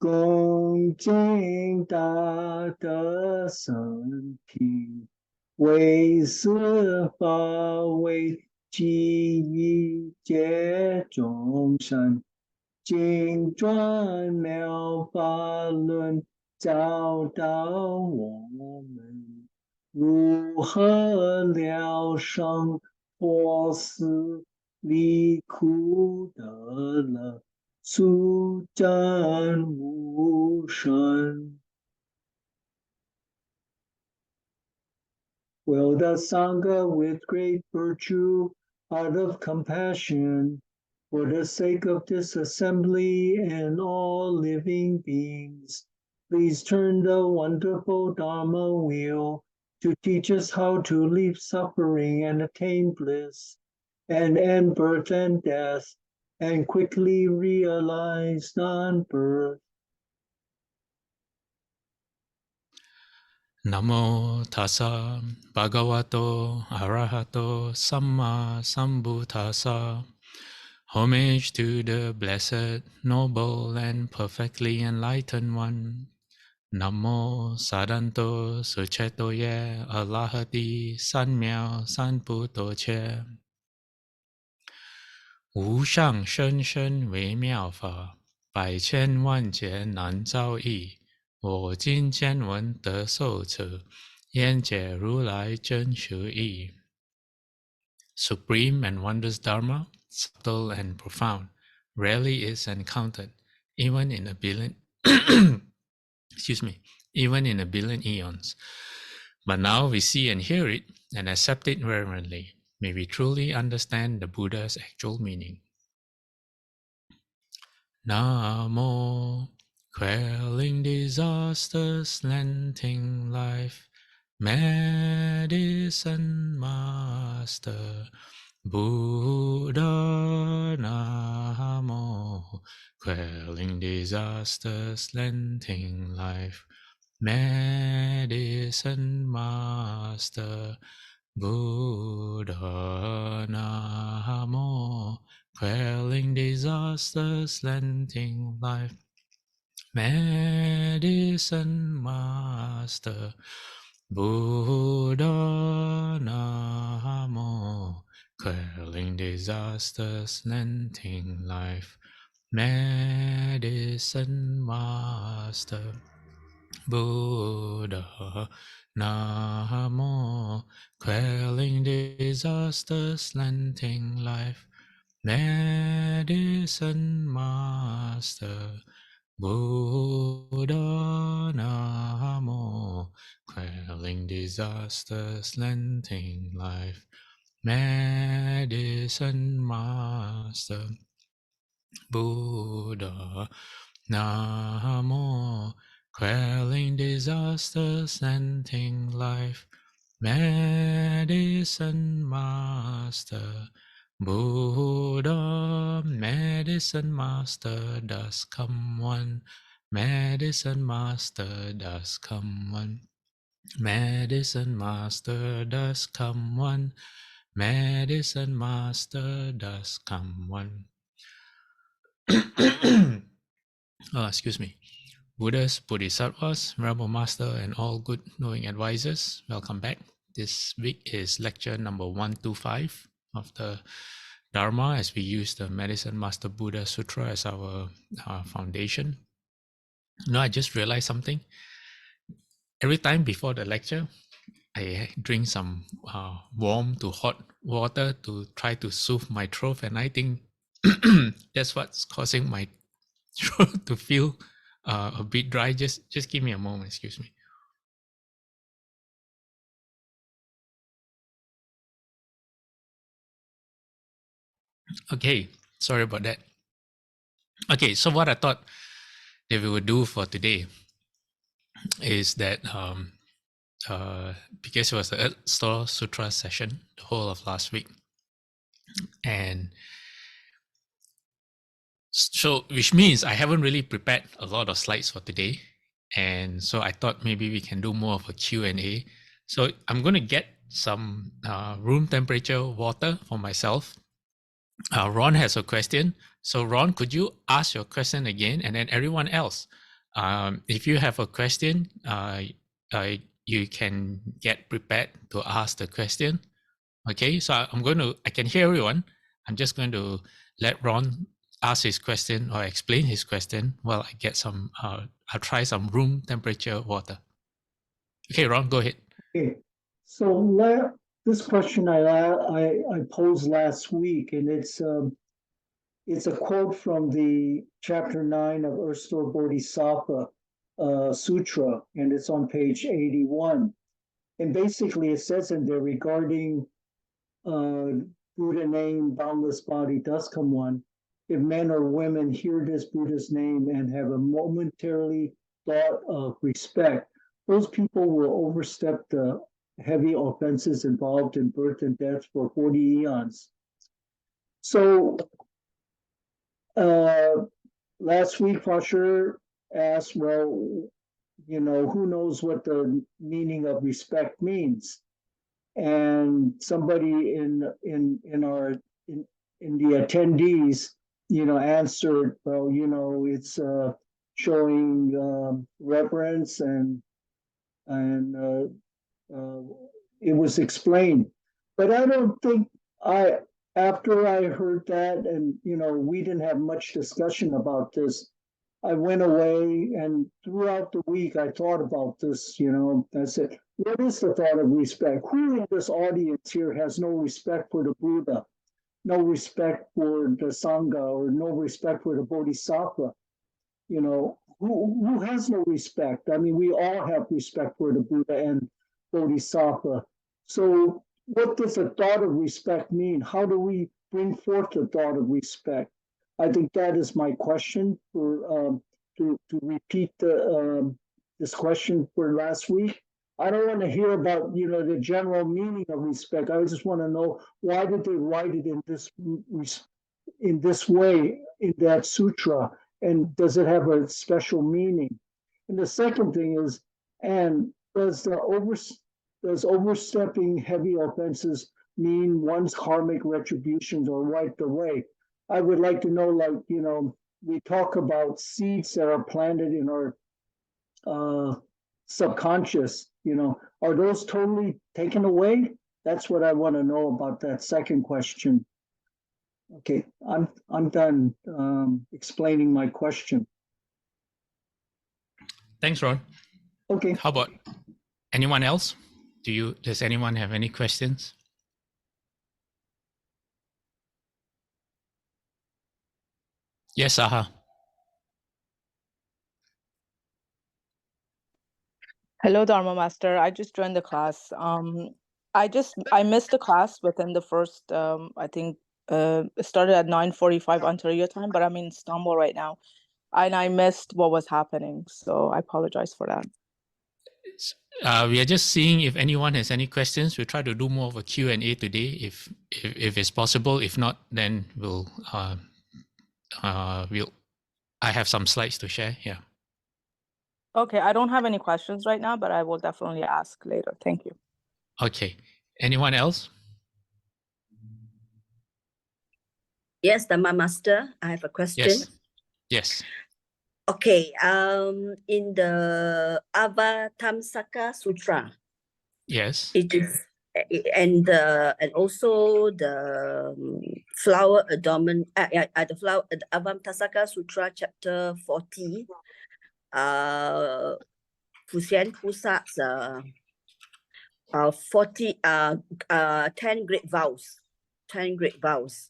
恭敬大德身体，为四法为记一切众生，经转了法轮，教导我们如何了生活死离苦得乐。速战无声。Will the Sangha with great virtue, out of compassion, for the sake of this assembly and all living beings, please turn the wonderful Dharma wheel to teach us how to leave suffering and attain bliss, and end birth and death, and quickly realize non-birth. Namo tassa bhagavato arahato samma sambuddhassa. Homage to the blessed, noble, and perfectly enlightened one. Namo sadanto suchetoye alahati sanmiao sanputo che. 无上甚深微妙法，百千万劫难遭遇。我今见闻得受持，愿解如来真实义。Supreme and wondrous Dharma, subtle and profound, rarely is encountered, even in a billion, even in a billion eons. But now we see and hear it and accept it reverently. May we truly understand the Buddha's actual meaning. Namo, quelling disasters, lengthening life, Medicine Master Buddha. Namo, quelling disasters, lengthening life, Medicine Master Buddha. Namo, quelling disasters, lengthening life, Medicine Master Buddha. Namo, quelling disasters, lengthening life, Medicine Master Buddha. Namo, quelling disasters, lengthening life, Medicine Master Buddha. Namo, quelling disasters, lengthening life, Medicine Master Buddha. Namo, quelling disasters, lengthening life, Medicine Master Buddha. Medicine Master does come one, Medicine Master does come one, Medicine Master does come one, Medicine Master does come one. Excuse me. Buddhas, Bodhisattvas, Rebel Master, and all good knowing advisors, welcome back. This week is lecture number 125 of the Dharma, as we use the Medicine Master Buddha Sutra as our foundation. Now, I just realized something. Every time before the lecture, I drink some warm to hot water to try to soothe my throat, and I think that's what's causing my throat to feel a bit dry. Just give me a moment, excuse me. Okay, sorry about that. Okay, so what I thought that we would do for today is that because it was the Earth Store Sutra session the whole of last week, and so which means I haven't really prepared a lot of slides for today, and so I thought maybe we can do more of a Q&A. So I'm going to get some room temperature water for myself. Ron has a question. So Ron, could you ask your question again, and then everyone else, If you have a question, you can get prepared to ask the question. Okay, so I can hear everyone. I'm just going to let Ron ask his question or explain his question while I get some, I'll try some room temperature water. Okay, Ron, go ahead. Okay, so this question I posed last week, and it's a quote from the chapter 9 of Ersto Bodhisattva Sutra, and it's on page 81. And basically, it says in there regarding Buddha name, boundless body, does come one. If men or women hear this Buddha's name and have a momentarily thought of respect, those people will overstep the heavy offenses involved in birth and death for 40 eons. So last week, Pasher asked, well, who knows what the meaning of respect means? And somebody in the attendees, answered, well, it's showing reverence and it was explained. But I don't think after I heard that, and we didn't have much discussion about this, I went away, and throughout the week I thought about this. I said, what is the thought of respect? Who in this audience here has no respect for the Buddha, no respect for the Sangha, or no respect for the Bodhisattva? Who has no respect? I mean, we all have respect for the Buddha and Bodhisattva. So what does the thought of respect mean? How do we bring forth the thought of respect? I think that is my question for to repeat this question for last week. I don't want to hear about the general meaning of respect. I just want to know, why did they write it in this way in that sutra, and does it have a special meaning? And the second thing is, and does overstepping heavy offenses mean one's karmic retributions are wiped away? I would like to know, we talk about seeds that are planted in our subconscious, are those totally taken away? That's what I want to know about that second question. Okay, I'm done explaining my question. Thanks, Ron. Okay. How about anyone else? Does anyone have any questions? Yes, Aha. Hello, Dharma Master. I just joined the class. I missed the class within the first. I think it started at 9:45 Ontario time, but I'm in Istanbul right now, and I missed what was happening. So I apologize for that. We are just seeing if anyone has any questions. We'll try to do more of a Q&A today, if it's possible. If not, then I have some slides to share. Yeah. Okay, I don't have any questions right now, but I will definitely ask later. Thank you. Okay. Anyone else? Yes, Dharma Master, I have a question. Yes. Okay, in the Avatamsaka Sutra. Yes. It is, and also the flower adornment. The Avatamsaka Sutra, chapter 40. Fuxian Pusat's 10 great vows. 10 great vows.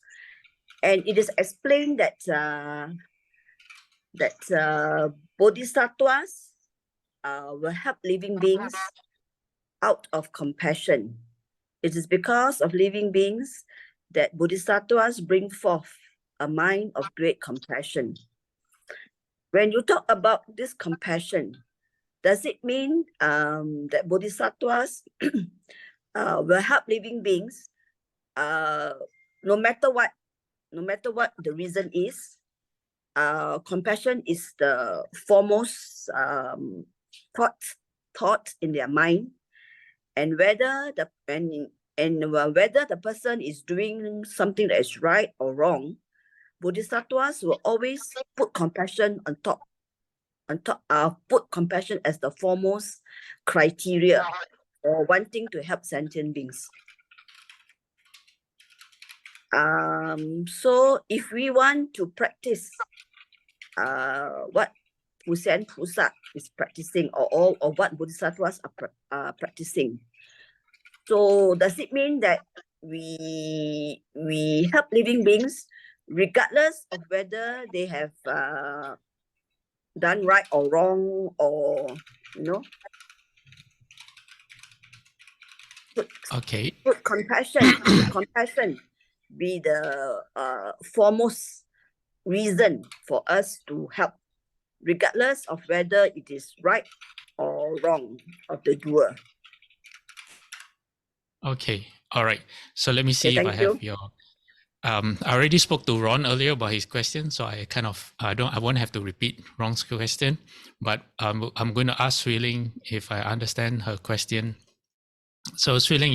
And it is explained that bodhisattvas will help living beings out of compassion. It is because of living beings that bodhisattvas bring forth a mind of great compassion. When you talk about this compassion, does it mean that bodhisattvas will help living beings no matter what the reason is? Compassion is the foremost thought in their mind, and whether the person is doing something that is right or wrong, bodhisattvas will always put compassion on top. put compassion as the foremost criteria for wanting to help sentient beings. So if we want to practice what Pusen Pusa is practicing, or what Bodhisattvas are practicing, so does it mean that we help living beings regardless of whether they have done right or wrong, or Okay. put compassion be the foremost reason for us to help, regardless of whether it is right or wrong of the doer. Okay. All right. So let me see if I Thank have you. your. I already spoke to Ron earlier about his question, so I kind of I won't have to repeat Ron's question, but I'm going to ask Sui Ling if I understand her question. So Sui Ling,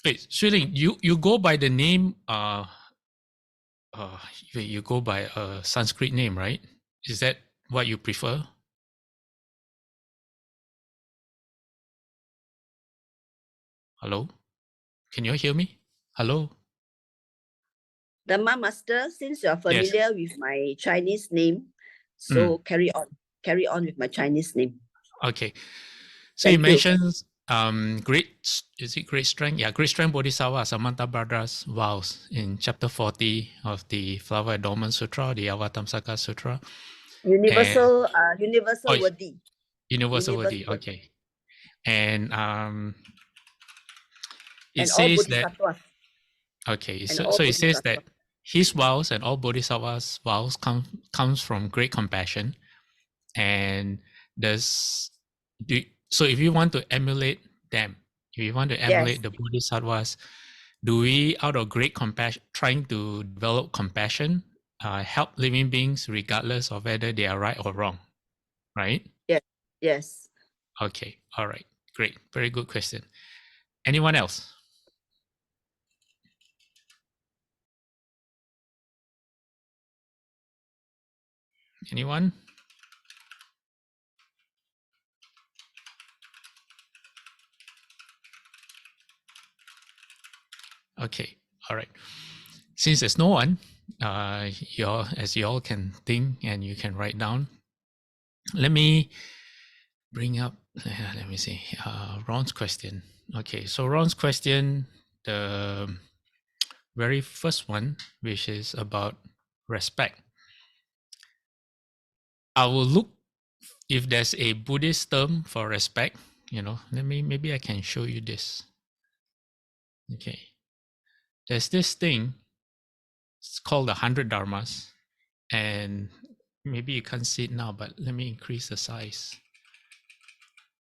wait, Sui Ling, you go by the name you go by a Sanskrit name, right? Is that what you prefer? Hello? Can you hear me? Hello? Dharma Master, since you are Yes. familiar with my Chinese name, so carry on with my Chinese name. Okay. So Thank you you. mentioned great strength? Yeah, great strength Bodhisattva Samanta Brothers vows in chapter 40 of the Flower Adornment Sutra, the Avatamsaka Sutra. Universal Oh, worthy. Universal worthy, okay. And it And all says that, bodhisattvas. okay, And so all it says that bodhisattvas. his vows and all bodhisattvas' vows comes from great compassion. And so if you want to emulate them, if you want to emulate the bodhisattvas, do we, out of great compassion, trying to develop compassion, help living beings regardless of whether they are right or wrong, right? Yes. Okay, all right, great, very good question. Anyone else? Anyone? Okay, all right. Since there's no one, as you all can think and you can write down, let me bring up, let me see, Ron's question. Okay, so Ron's question, the very first one, which is about respect. I will look if there's a Buddhist term for respect, maybe I can show you this. Okay. There's this thing, it's called the 100 Dharmas, and maybe you can't see it now, but let me increase the size.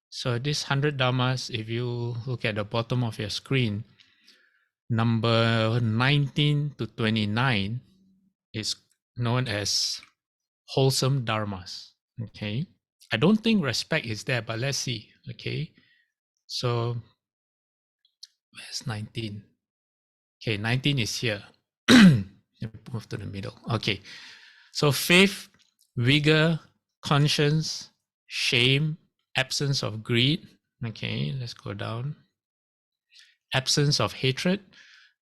So this 100 Dharmas, if you look at the bottom of your screen, number 19 to 29 is known as wholesome dharmas. Okay. I don't think respect is there, but let's see. Okay. So where's 19? Okay, 19 is here. Let me move to the middle. Okay. So faith, vigor, conscience, shame, absence of greed. Okay, let's go down. Absence of hatred,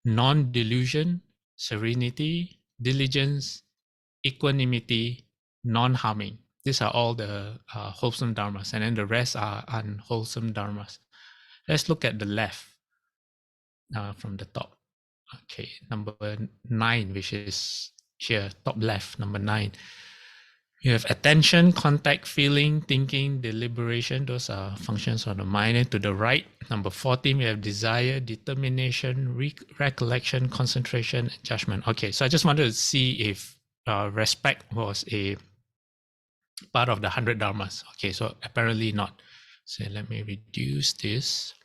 non-delusion, serenity, diligence, equanimity, non-harming. These are all the wholesome dharmas, and then the rest are unwholesome dharmas. Let's look at the left from the top. Okay, number 9, which is here, top left, number 9. You have attention, contact, feeling, thinking, deliberation. Those are functions of the mind. And to the right, number 14, we have desire, determination, recollection, concentration, and judgment. Okay, so I just wanted to see if respect was a part of the 100 dharmas. Okay, so apparently not. So let me reduce this.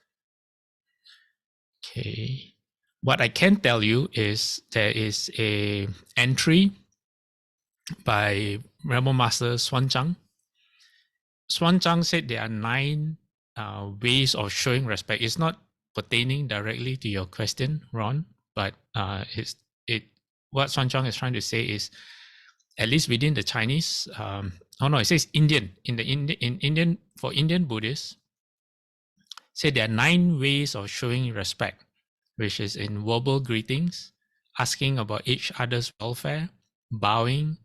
Okay. What I can tell you is there is a entry by Realm Master Xuanzang. Xuanzang said there are 9 ways of showing respect. It's not pertaining directly to your question, Ron, but what Xuanzang is trying to say is at least within the Chinese, it says Indian. In Indian, for Indian Buddhists, say there are 9 ways of showing respect, which is in verbal greetings, asking about each other's welfare, bowing,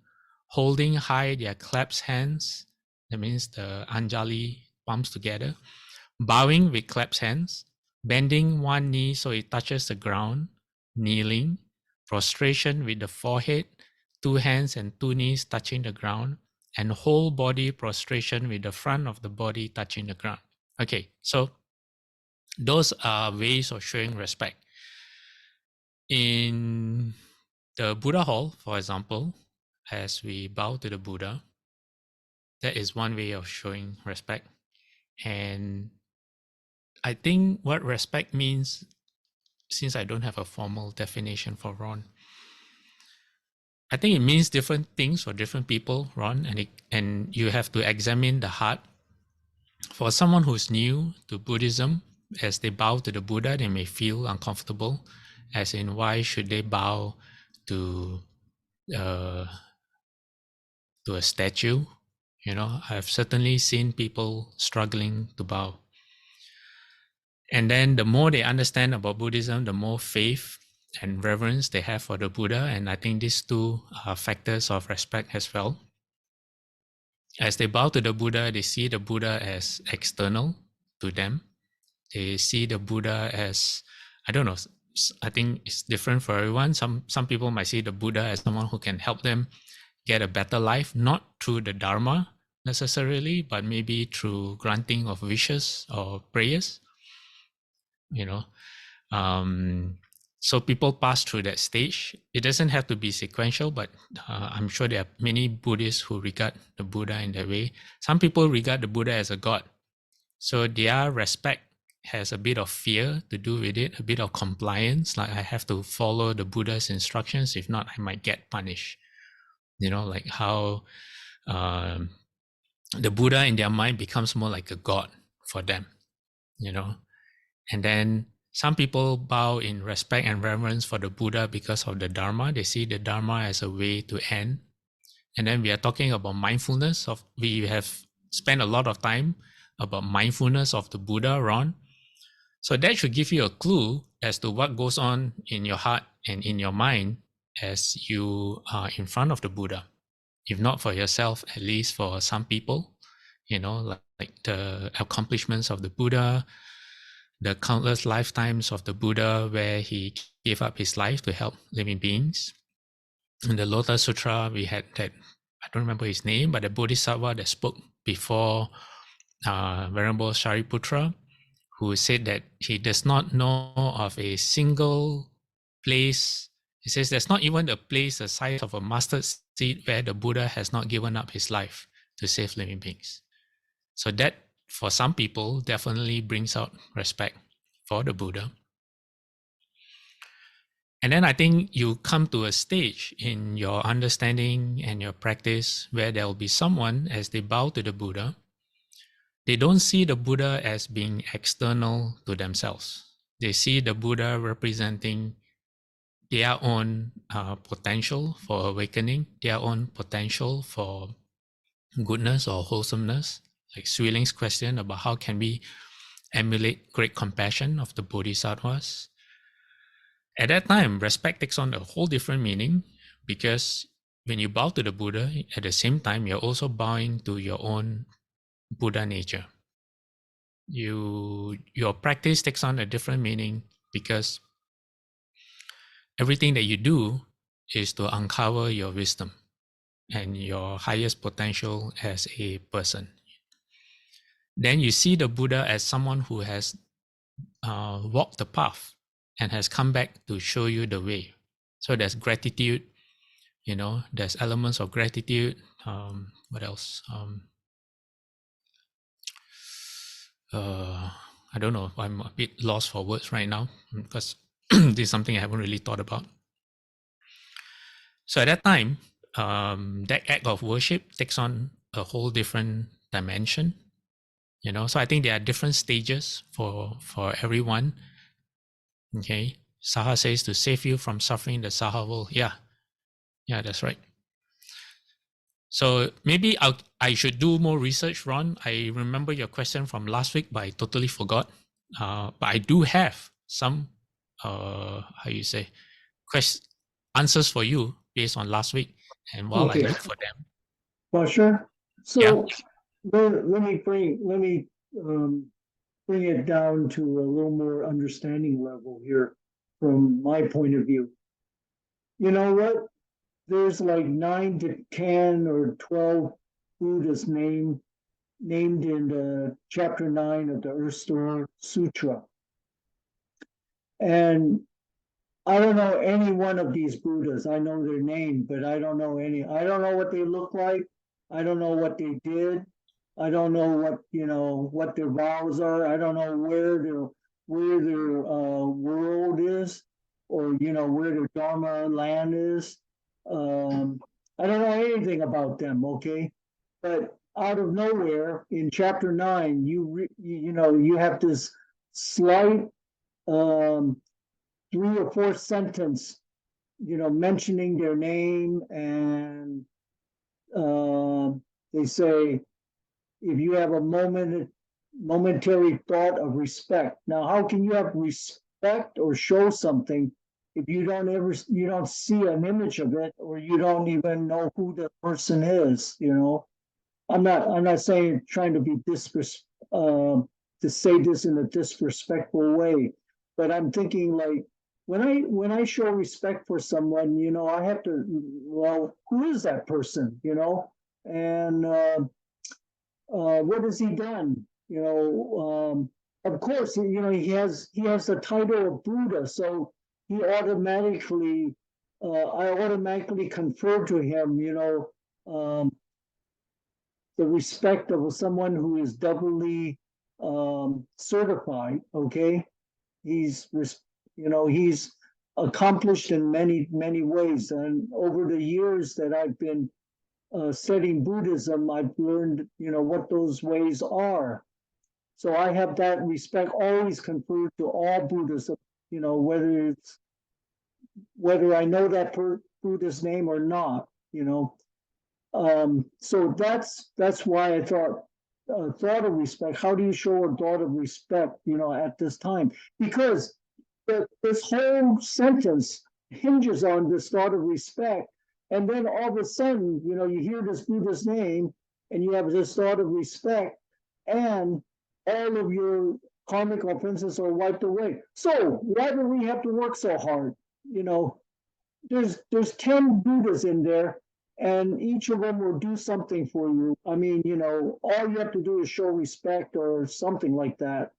holding high their clasped hands, that means the Anjali palms together, bowing with clasped hands, bending one knee so it touches the ground, kneeling, prostration with the forehead, 2 hands and 2 knees touching the ground, and whole body prostration with the front of the body touching the ground. Okay, so those are ways of showing respect. In the Buddha Hall, for example, as we bow to the Buddha, that is one way of showing respect. And I think what respect means, since I don't have a formal definition for Ron, I think it means different things for different people, Ron, and you have to examine the heart. For someone who's new to Buddhism, as they bow to the Buddha, they may feel uncomfortable, as in why should they bow to a statue? You know, I've certainly seen people struggling to bow. And then the more they understand about Buddhism, the more faith and reverence they have for the Buddha. And I think these two are factors of respect as well. As they bow to the Buddha, they see the Buddha as external to them. They see the Buddha as, I don't know, I think it's different for everyone. Some people might see the Buddha as someone who can help them get a better life, not through the Dharma necessarily, but maybe through granting of wishes or prayers. You know, so people pass through that stage. It doesn't have to be sequential, but I'm sure there are many Buddhists who regard the Buddha in that way. Some people regard the Buddha as a god. So their respect has a bit of fear to do with it, a bit of compliance, like I have to follow the Buddha's instructions. If not, I might get punished. You know, like how the Buddha in their mind becomes more like a god for them, you know. And then some people bow in respect and reverence for the Buddha because of the Dharma. They see the Dharma as a way to end. And then we are talking about mindfulness. We have spent a lot of time about mindfulness of the Buddha, Ron. So that should give you a clue as to what goes on in your heart and in your mind as you are in front of the Buddha. If not for yourself, at least for some people, you know, like the accomplishments of the Buddha, the countless lifetimes of the Buddha where he gave up his life to help living beings. In the Lotus Sutra, we had that, I don't remember his name, but the Bodhisattva that spoke before Venerable Shariputra, who said that he does not know of a single place. He says there's not even a place the size of a mustard seed where the Buddha has not given up his life to save living beings. So that, for some people, definitely brings out respect for the Buddha. And then I think you come to a stage in your understanding and your practice where there will be someone, as they bow to the Buddha, they don't see the Buddha as being external to themselves. They see the Buddha representing their own potential for awakening, their own potential for goodness or wholesomeness. Like Sui Ling's question about how can we emulate great compassion of the Bodhisattvas. At that time, respect takes on a whole different meaning, because when you bow to the Buddha, at the same time, you're also bowing to your own Buddha nature. Your practice takes on a different meaning, because everything that you do is to uncover your wisdom and your highest potential as a person. Then you see the Buddha as someone who has walked the path and has come back to show you the way. So there's gratitude, you know, there's elements of gratitude. What else? I don't know. I'm a bit lost for words right now because this is something I haven't really thought about. So at that time, that act of worship takes on a whole different dimension, you know. So I think there are different stages for everyone. Okay, Saha says to save you from suffering the Saha will. Yeah, that's right. So maybe I should do more research, Ron. I remember your question from last week, but I totally forgot. But I do have some, how you say, answers for you based on last week. And while I Okay. look for them, Well, sure. yeah. So let me bring it down to a little more understanding level here from my point of view. You know what? There's like 9 to 10 or 12 Buddhas named in the chapter 9 of the Earth Store Sutra. And I don't know any one of these Buddhas. I know their name, but I don't know any. I don't know what they look like. I don't know what they did. I don't know what their vows are. I don't know where their world is, or where their Dharma land is. I don't know anything about them. Okay, but out of nowhere in chapter 9, you have this slight 3 or 4 sentence, mentioning their name, and they say, if you have a momentary thought of respect. Now, how can you have respect or show something if you don't see an image of it, or you don't even know who the person is? I'm not saying trying to be to say this in a disrespectful way, but I'm thinking like when I show respect for someone, I have to, well, who is that person, and what has he done? Of course, he has the title of Buddha, so he automatically, I automatically confer to him, the respect of someone who is doubly certified. Okay, he's accomplished in many ways, and over the years that I've been studying Buddhism, I've learned what those ways are. So I have that respect always conferred to all Buddhists, whether I know that Buddha's name or not. So that's why I thought of respect. How do you show a thought of respect, at this time? Because this whole sentence hinges on this thought of respect, and then all of a sudden, you hear this Buddha's name, and you have this thought of respect, and all of your karmic offenses are wiped away. So why do we have to work so hard? There's 10 Buddhas in there, and each of them will do something for you. I mean, all you have to do is show respect or something like that.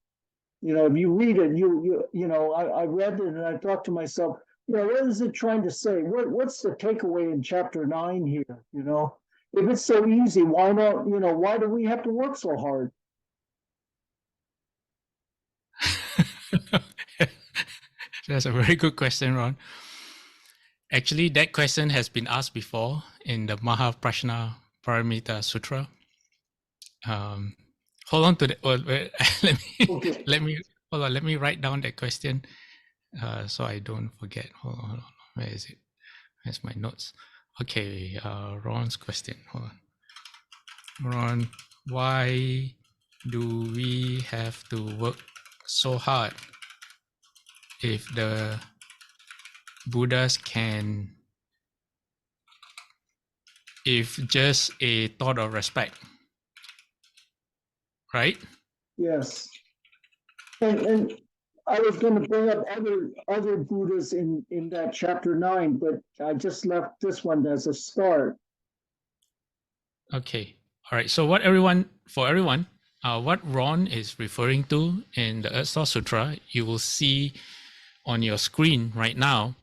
If you read it, I read it and I thought to myself, what is it trying to say? What's the takeaway in chapter 9 here? If it's so easy, why not? Why do we have to work so hard? That's a very good question, Ron. Actually, that question has been asked before in the Mahaprajna Paramita Sutra. Hold on to that. Well, let me hold on. Let me write down that question so I don't forget. Hold on. Where is it? Where's my notes? Okay, Ron's question. Hold on. Ron, why do we have to work so hard if the Buddhas can, if just a thought of respect, right? Yes. And I was going to bring up other Buddhas in that chapter 9, but I just left this one as a start. Okay. All right. So what everyone, what Ron is referring to in the Earth Star Sutra, you will see on your screen right now.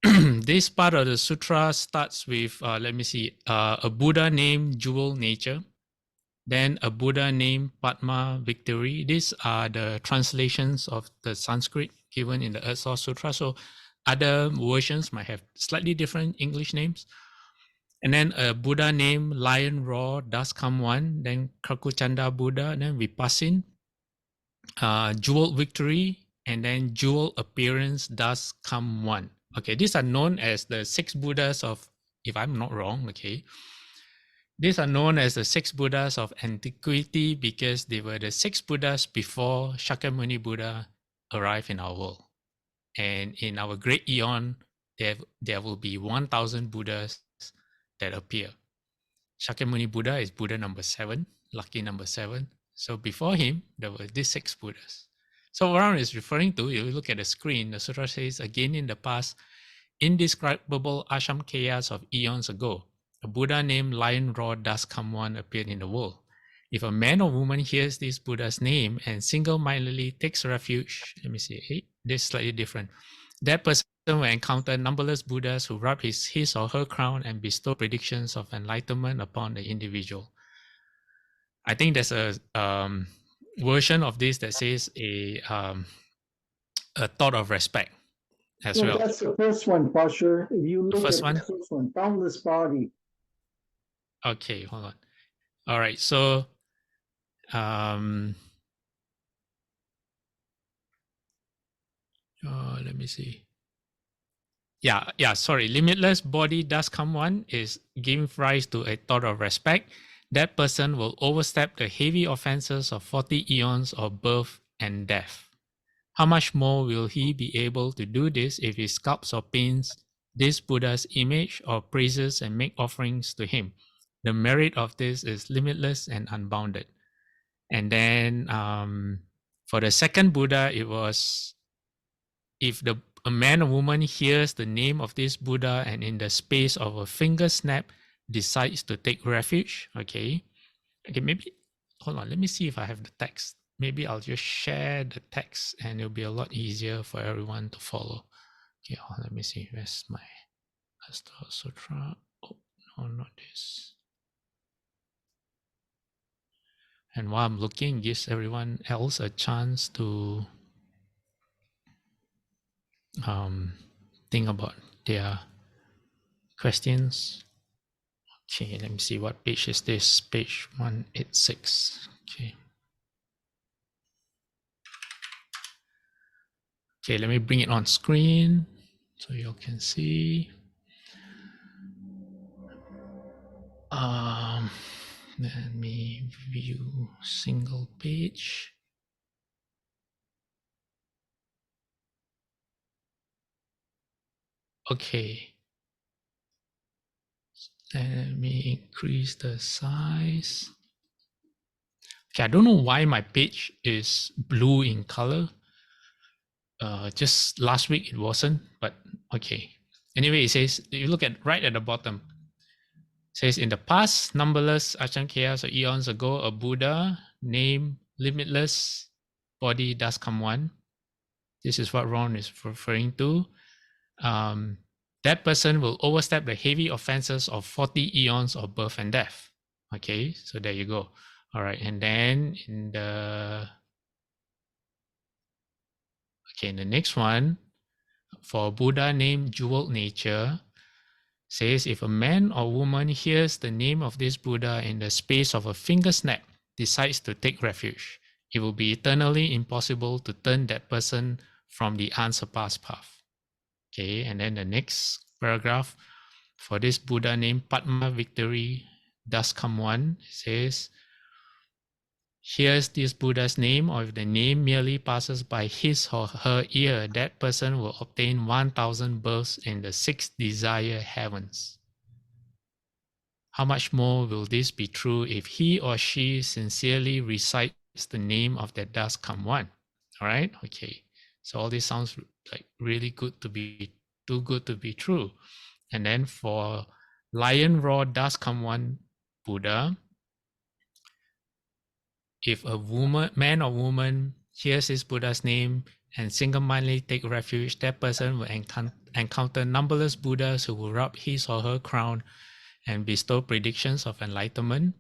This part of the sutra starts with, let me see, a Buddha named Jewel Nature, then a Buddha named Padma Victory. These are the translations of the Sanskrit given in the Earth Star Sutra. So other versions might have slightly different English names. And then a Buddha named Lion Raw Does Come One, then Krakuchanda Buddha, then Vipassin, Jewel Victory, and then Jewel Appearance Does Come One. Okay, these are known as the 6 Buddhas of if I'm not wrong, okay. These are known as the 6 Buddhas of antiquity because they were the 6 Buddhas before Shakyamuni Buddha arrived in our world. And in our great eon, there will be 1,000 Buddhas that appear. Shakyamuni Buddha is Buddha number 7, lucky number 7. So before him, there were these 6 Buddhas. So what is referring to, if you look at the screen, the sutra says, again in the past, indescribable asham chaos of eons ago, a Buddha named Lion Raw Dust Come One appeared in the world. If a man or woman hears this Buddha's name and single-mindedly takes refuge, let me see, hey, this is slightly different. That person will encounter numberless Buddhas who rub his or her crown and bestow predictions of enlightenment upon the individual. I think there's a version of this that says a thought of respect as well. That's the first one, Pasher. If you look first at one? the first one, boundless body. Okay, hold on. All right, so let me see. Yeah, sorry. Limitless body does come one is giving rise to a thought of respect. That person will overstep the heavy offenses of 40 eons of birth and death. How much more will he be able to do this if he sculpts or paints this Buddha's image or praises and make offerings to him? The merit of this is limitless and unbounded. And then for the second Buddha, it was if a man or woman hears the name of this Buddha and in the space of a finger snap decides to take refuge, okay, maybe, hold on, let me see if I have the text. Maybe I'll just share the text and it'll be a lot easier for everyone to follow. Okay, let me see, where's my Master Sutra? Oh, no, not this. And while I'm looking, gives everyone else a chance to think about their questions. Okay, let me see, what page is this? Page 186. Okay. Okay, let me bring it on screen so you can see. Let me view single page. Okay. Let me increase the size. Okay, I don't know why my page is blue in color. Just last week it wasn't, but okay. Anyway, it says, you look at right at the bottom. It says, in the past, numberless Achankeyas or eons ago, a Buddha named Limitless Body does come one. This is what Ron is referring to. That person will overstep the heavy offenses of 40 eons of birth and death. Okay, so there you go. All right, and then in the next one, for Buddha named Jeweled Nature, says if a man or woman hears the name of this Buddha in the space of a finger snap, decides to take refuge, it will be eternally impossible to turn that person from the unsurpassed path. Okay, and then the next paragraph, for this Buddha named Padma Victory does come one, says, hears this Buddha's name, or if the name merely passes by his or her ear, that person will obtain 1,000 births in the 6 desire heavens. How much more will this be true if he or she sincerely recites the name of that does come one? All right, okay. So all this sounds like really good to be too good to be true. And then for Lion Raw does come one Buddha, if a man or woman hears this Buddha's name and single-mindedly take refuge, that person will encounter numberless Buddhas who will rub his or her crown and bestow predictions of enlightenment.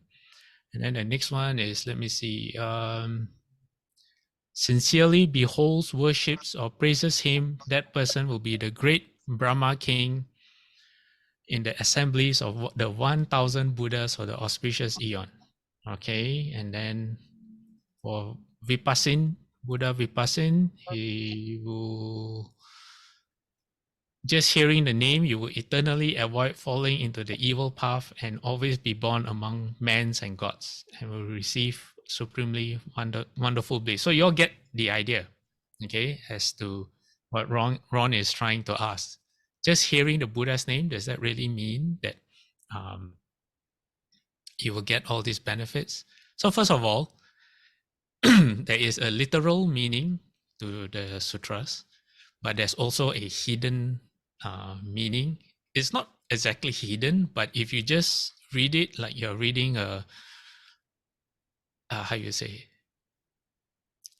And then the next one is, let me see, sincerely beholds, worships, or praises him, that person will be the great Brahma king in the assemblies of the 1,000 Buddhas for the auspicious eon. Okay, and then for Vipassin, Buddha Vipassin, he will just hearing the name, you will eternally avoid falling into the evil path and always be born among men and gods and will receive supremely wonderful bliss. So you'll get the idea, okay, as to what Ron is trying to ask. Just hearing the Buddha's name, does that really mean that you will get all these benefits? So first of all, there is a literal meaning to the sutras, but there's also a hidden meaning. It's not exactly hidden, but if you just read it like you're reading how you say,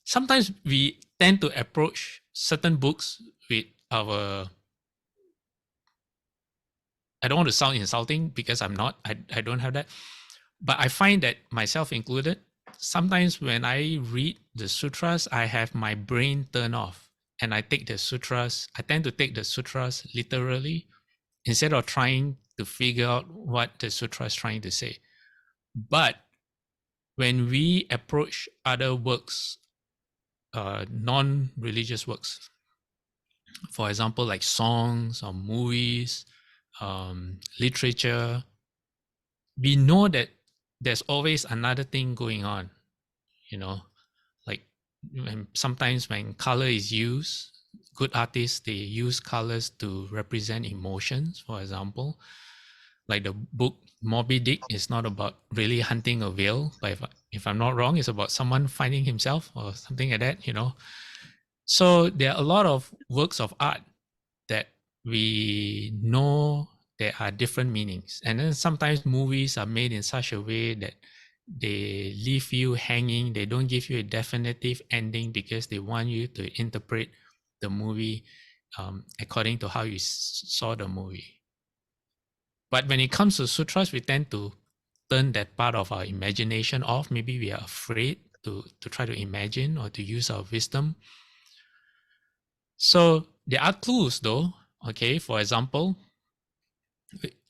sometimes we tend to approach certain books with our, I don't want to sound insulting because I'm not, I don't have that, but I find that myself included, sometimes when I read the sutras, I have my brain turned off and I take the sutras, I tend to take the sutras literally instead of trying to figure out what the sutra is trying to say. But when we approach other works, non-religious works, for example, like songs or movies, literature, we know that there's always another thing going on, you know, like sometimes when color is used, good artists, they use colors to represent emotions, for example. Like the book Moby Dick is not about really hunting a whale, but if I'm not wrong, it's about someone finding himself or something like that, you know. So there are a lot of works of art that we know there are different meanings. And then sometimes movies are made in such a way that they leave you hanging. They don't give you a definitive ending because they want you to interpret the movie according to how you saw the movie. But when it comes to sutras, we tend to turn that part of our imagination off. Maybe we are afraid to try to imagine or to use our wisdom. So there are clues though, okay? For example,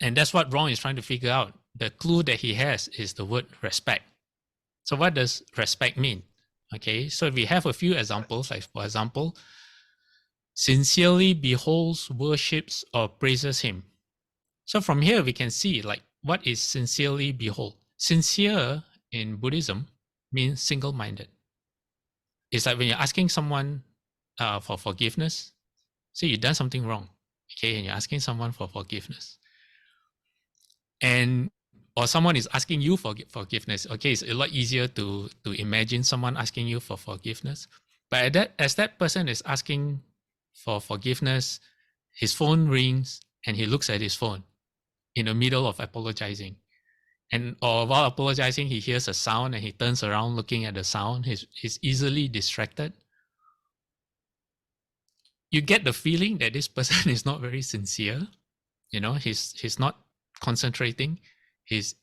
and that's what Ron is trying to figure out. The clue that he has is the word respect. So what does respect mean? Okay, so we have a few examples, like for example, sincerely beholds, worships, or praises him. So from here, we can see like what is sincerely behold. Sincere in Buddhism means single-minded. It's like when you're asking someone for forgiveness, say you've done something wrong, okay, and you're asking someone for forgiveness. And or someone is asking you for forgiveness. Okay, it's a lot easier to imagine someone asking you for forgiveness. But as that person is asking for forgiveness, his phone rings and he looks at his phone in the middle of apologizing. And or while apologizing, he hears a sound and he turns around looking at the sound. He's easily distracted. You get the feeling that this person is not very sincere. You know, he's not concentrating. His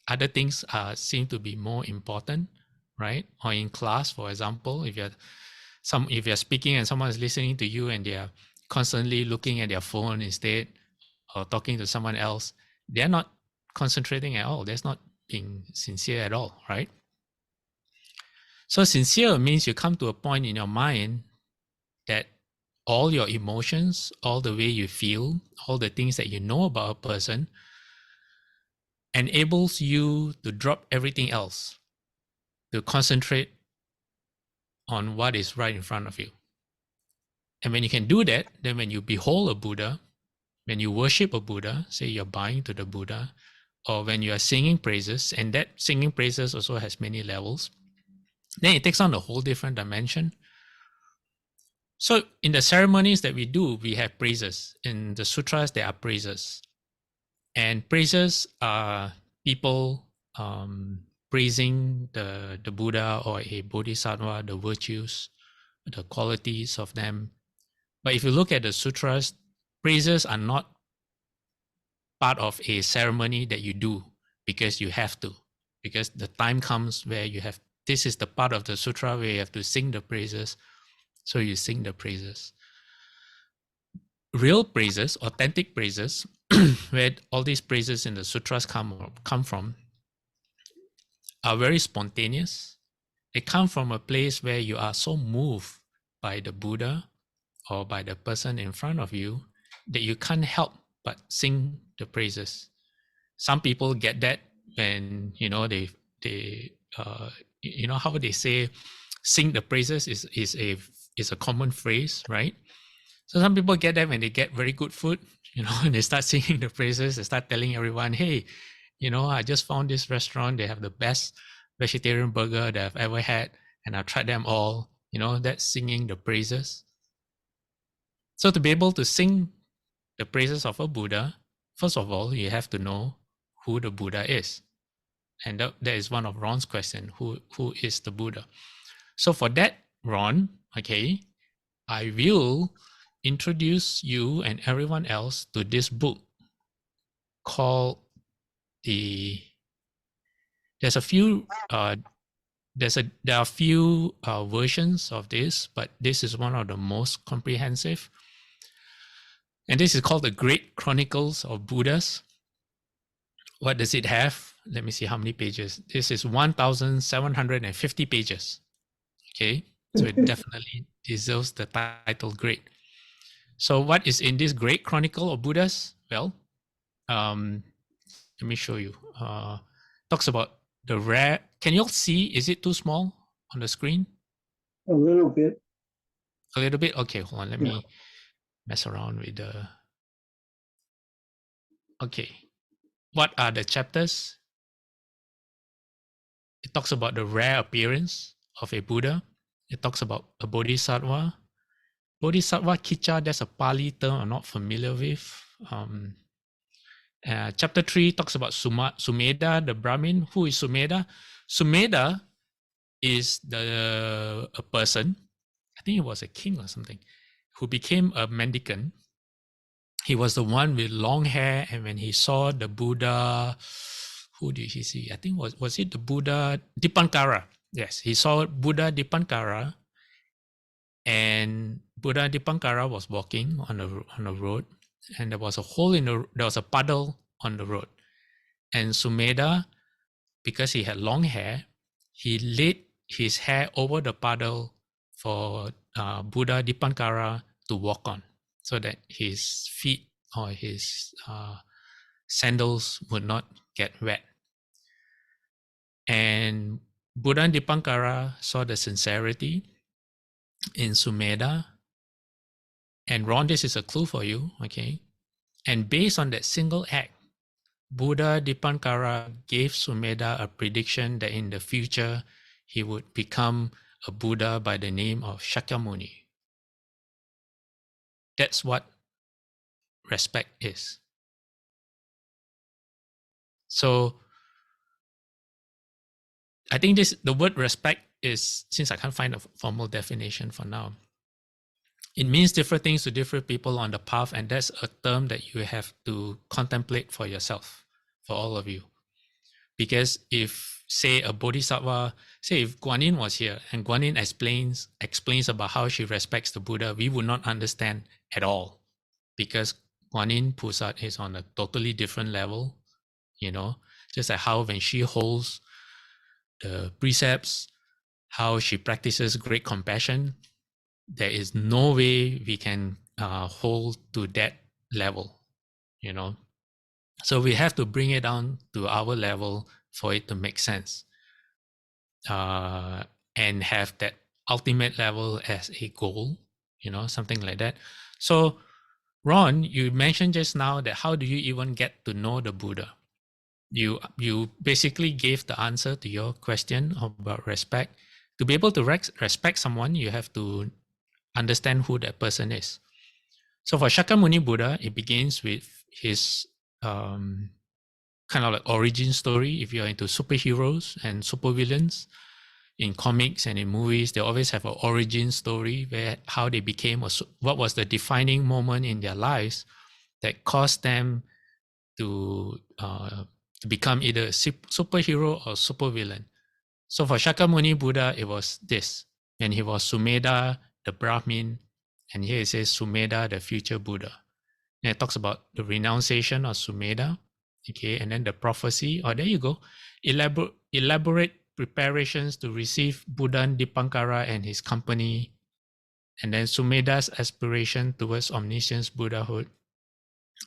other things seem to be more important, right? Or in class, for example, if you're speaking and someone is listening to you and they're constantly looking at their phone instead or talking to someone else, they're not concentrating at all. That's not being sincere at all, right? So sincere means you come to a point in your mind that all your emotions, all the way you feel, all the things that you know about a person enables you to drop everything else, to concentrate on what is right in front of you. And when you can do that, then when you behold a Buddha, when you worship a Buddha, say you're bowing to the Buddha, or when you are singing praises, and that singing praises also has many levels, then it takes on a whole different dimension. So in the ceremonies that we do, we have praises. In the sutras, there are praises. And praises are people praising the Buddha or a Bodhisattva, the virtues, the qualities of them. But if you look at the sutras, praises are not part of a ceremony that you do because you have to. Because the time comes where you have, this is the part of the sutra where you have to sing the praises. So you sing the praises. Real praises, authentic praises, where all these praises in the sutras come from, are very spontaneous. They come from a place where you are so moved by the Buddha or by the person in front of you that you can't help but sing the praises. Some people get that when they how they say sing the praises is a common phrase, right? So some people get that when they get very good food, and they start singing the praises. They start telling everyone, hey, I just found this restaurant. They have the best vegetarian burger that I've ever had, and I've tried them all. That's singing the praises. So to be able to sing the praises of a Buddha, first of all, you have to know who the Buddha is. And that is one of Ron's question. Who is the Buddha? So for that, Ron, okay, I will introduce you and everyone else to this book called there's a few there are a few versions of this, but this is one of the most comprehensive. And this is called the Great Chronicles of Buddhas. What does it have? Let me see how many pages. This is 1,750 pages. Okay, so it definitely deserves the title Great. So what is in this Great Chronicle of Buddhas? Well, let me show you. Talks about the rare. Can you all see? Is it too small on the screen? A little bit. A little bit? Okay, hold on. Let me mess around with the... Okay. What are the chapters? It talks about the rare appearance of a Buddha. It talks about a Bodhisattva. Bodhisattva Kicha, that's a Pali term I'm not familiar with. Chapter 3 talks about Sumedha, the Brahmin. Who is Sumedha? Sumedha is a person, I think he was a king or something, who became a mendicant. He was the one with long hair, and when he saw the Buddha, who did he see? I think was it the Buddha Dipankara? Yes, he saw Buddha Dipankara, and Buddha Dipankara was walking on the road, and there was a hole there was a puddle on the road, and Sumedha, because he had long hair, he laid his hair over the puddle for Buddha Dipankara to walk on, so that his feet or his sandals would not get wet. And Buddha Dipankara saw the sincerity in Sumedha. And Ron, this is a clue for you, okay? And based on that single act, Buddha Dipankara gave Sumedha a prediction that in the future he would become a Buddha by the name of Shakyamuni. That's what respect is. So I think the word respect is, since I can't find a formal definition for now, it means different things to different people on the path, and that's a term that you have to contemplate for yourself, for all of you. Because if, say, a bodhisattva, say if Guanyin was here and Guanyin explains about how she respects the Buddha, we would not understand at all, because Guanyin Pusat is on a totally different level, just like how when she holds the precepts, how she practices great compassion, there is no way we can hold to that level, So we have to bring it down to our level for it to make sense, and have that ultimate level as a goal, something like that. So, Ron, you mentioned just now that how do you even get to know the Buddha? You basically gave the answer to your question about respect. To be able to respect someone, you have to understand who that person is. So for Shakyamuni Buddha, it begins with his kind of like origin story. If you're into superheroes and supervillains in comics and in movies, they always have an origin story where how they became, what was the defining moment in their lives that caused them to become either a superhero or supervillain. So for Shakyamuni Buddha, it was this. And he was Sumedha, the Brahmin, and here it says Sumedha, the future Buddha. And it talks about the renunciation of Sumedha, okay, and then the prophecy. Oh, there you go. Elaborate preparations to receive Buddha Dipankara and his company, and then Sumedha's aspiration towards omniscience Buddhahood,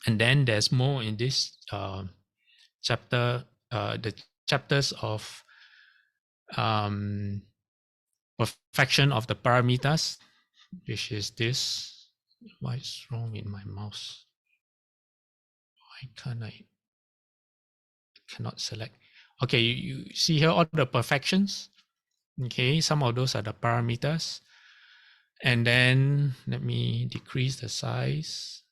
And then there's more in this chapter, the chapters of perfection of the paramitas, which is this. What is wrong with my mouse? Why can't I cannot select? Okay, you see here all the perfections. Okay, some of those are the parameters. And then let me decrease the size.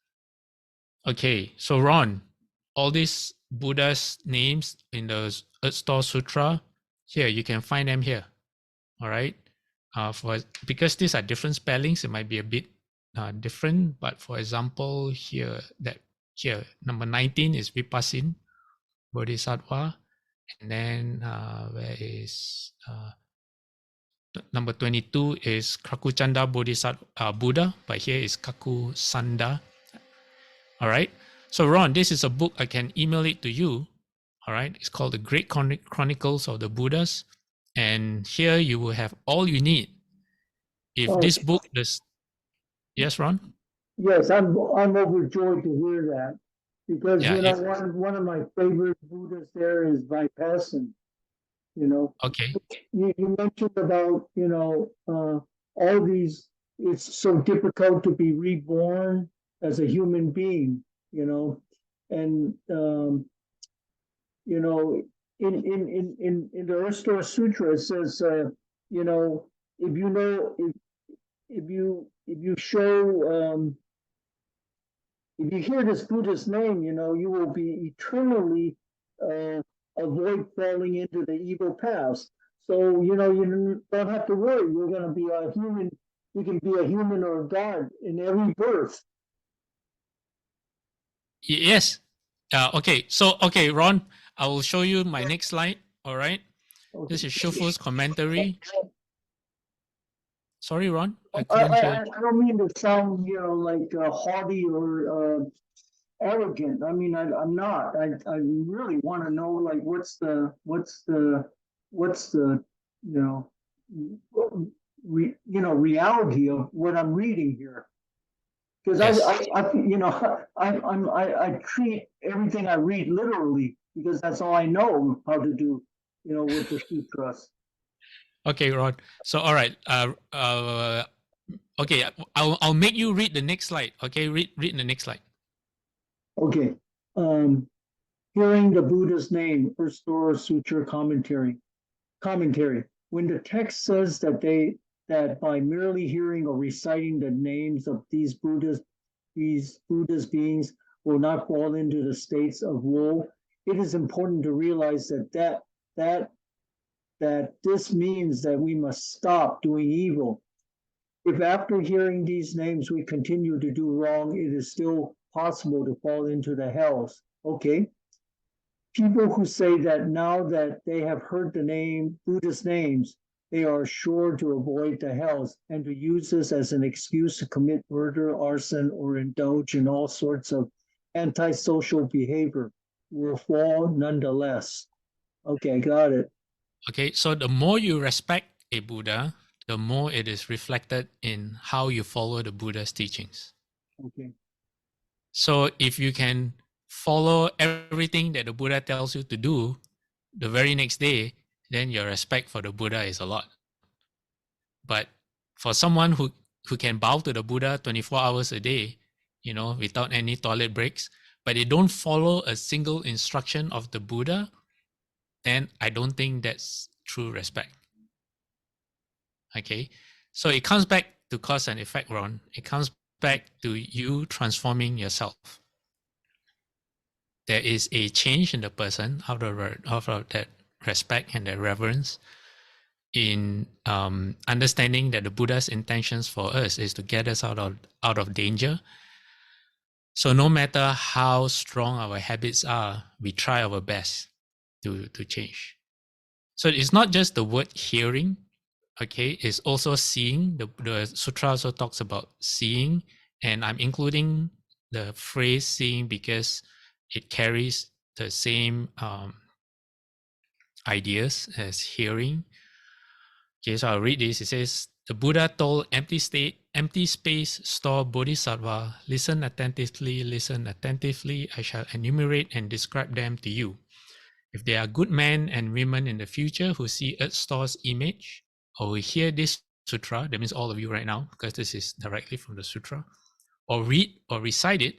Okay, so Ron, all these Buddha's names in the Earth Store Sutra, here, you can find them here. All right. Because these are different spellings, it might be a bit different. But for example, here, number 19 is Vipassin Bodhisattva. And then where is number 22 is Kakuchanda Bodhisattva Buddha, but here is Kakusanda. All right. So Ron, this is a book, I can email it to you. All right. It's called The Great Chronicles of the Buddhas. And here you will have all you need. If this book does, yes, Ron? Yes, I'm overjoyed to hear that, because one of my favorite Buddhists there is Vipassana. Okay. You mentioned about all these. It's so difficult to be reborn as a human being, and in the Earth Store Sutra it says, if you show if you hear this Buddha's name, you will be eternally avoid falling into the evil paths. So, you don't have to worry. You're going to be a human. You can be a human or a god in every birth. Yes. Okay. So, Ron, I will show you my next slide. All right. Okay. This is Shufu's commentary. Sorry, Ron. I couldn't hear. I don't mean to sound, like haughty or arrogant. I mean, I'm not. I really want to know, like, what's the reality of what I'm reading here. Because I treat everything I read literally, because that's all I know how to do, with the sutras. Okay, Ron. So, all right. Okay, I'll make you read the next slide. Okay, read the next slide. Okay. Hearing the Buddha's name, Earth Store Sutra commentary. When the text says that by merely hearing or reciting the names of these Buddhas beings will not fall into the states of woe, it is important to realize that this means that we must stop doing evil. If after hearing these names we continue to do wrong, it is still possible to fall into the hells. Okay. People who say that now that they have heard the Buddhist names, they are sure to avoid the hells, and to use this as an excuse to commit murder, arson, or indulge in all sorts of antisocial behavior will fall nonetheless. Okay, got it. Okay, so the more you respect a Buddha, the more it is reflected in how you follow the Buddha's teachings. Okay. So if you can follow everything that the Buddha tells you to do the very next day, then your respect for the Buddha is a lot. But for someone who can bow to the Buddha 24 hours a day, without any toilet breaks, but they don't follow a single instruction of the Buddha, then I don't think that's true respect. Okay, so it comes back to cause and effect, Ron. It comes back to you transforming yourself. There is a change in the person out of that respect and that reverence, in understanding that the Buddha's intentions for us is to get us out of danger. So no matter how strong our habits are, we try our best to change. So it's not just the word hearing, okay? It's also seeing. The sutra also talks about seeing, and I'm including the phrase seeing because it carries the same ideas as hearing. Okay, so I'll read this. It says, the Buddha told empty state empty space store bodhisattva, listen attentively, I shall enumerate and describe them to you. If there are good men and women in the future who see Earth Store's image, or who hear this sutra, that means all of you right now, because this is directly from the sutra, or read or recite it,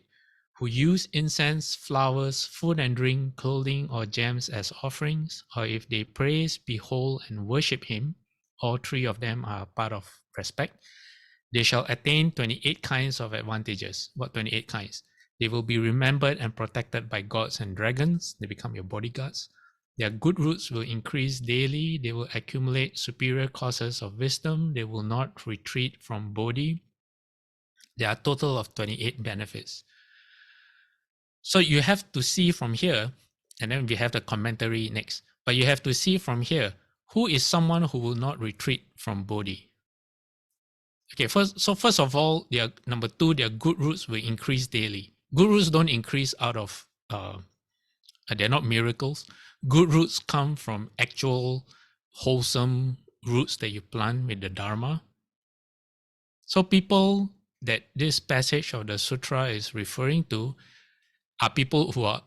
who use incense, flowers, food and drink, clothing, or gems as offerings, or if they praise, behold, and worship him, all three of them are part of respect, they shall attain 28 kinds of advantages. What 28 kinds? They will be remembered and protected by gods and dragons. They become your bodyguards. Their good roots will increase daily. They will accumulate superior causes of wisdom. They will not retreat from bodhi. There are a total of 28 benefits. So you have to see from here, and then we have the commentary next, but you have to see from here, who is someone who will not retreat from bodhi? Okay, first of all, number two, their good roots will increase daily. Good roots don't increase out of, they're not miracles. Good roots come from actual wholesome roots that you plant with the Dharma. So people that this passage of the sutra is referring to are people who are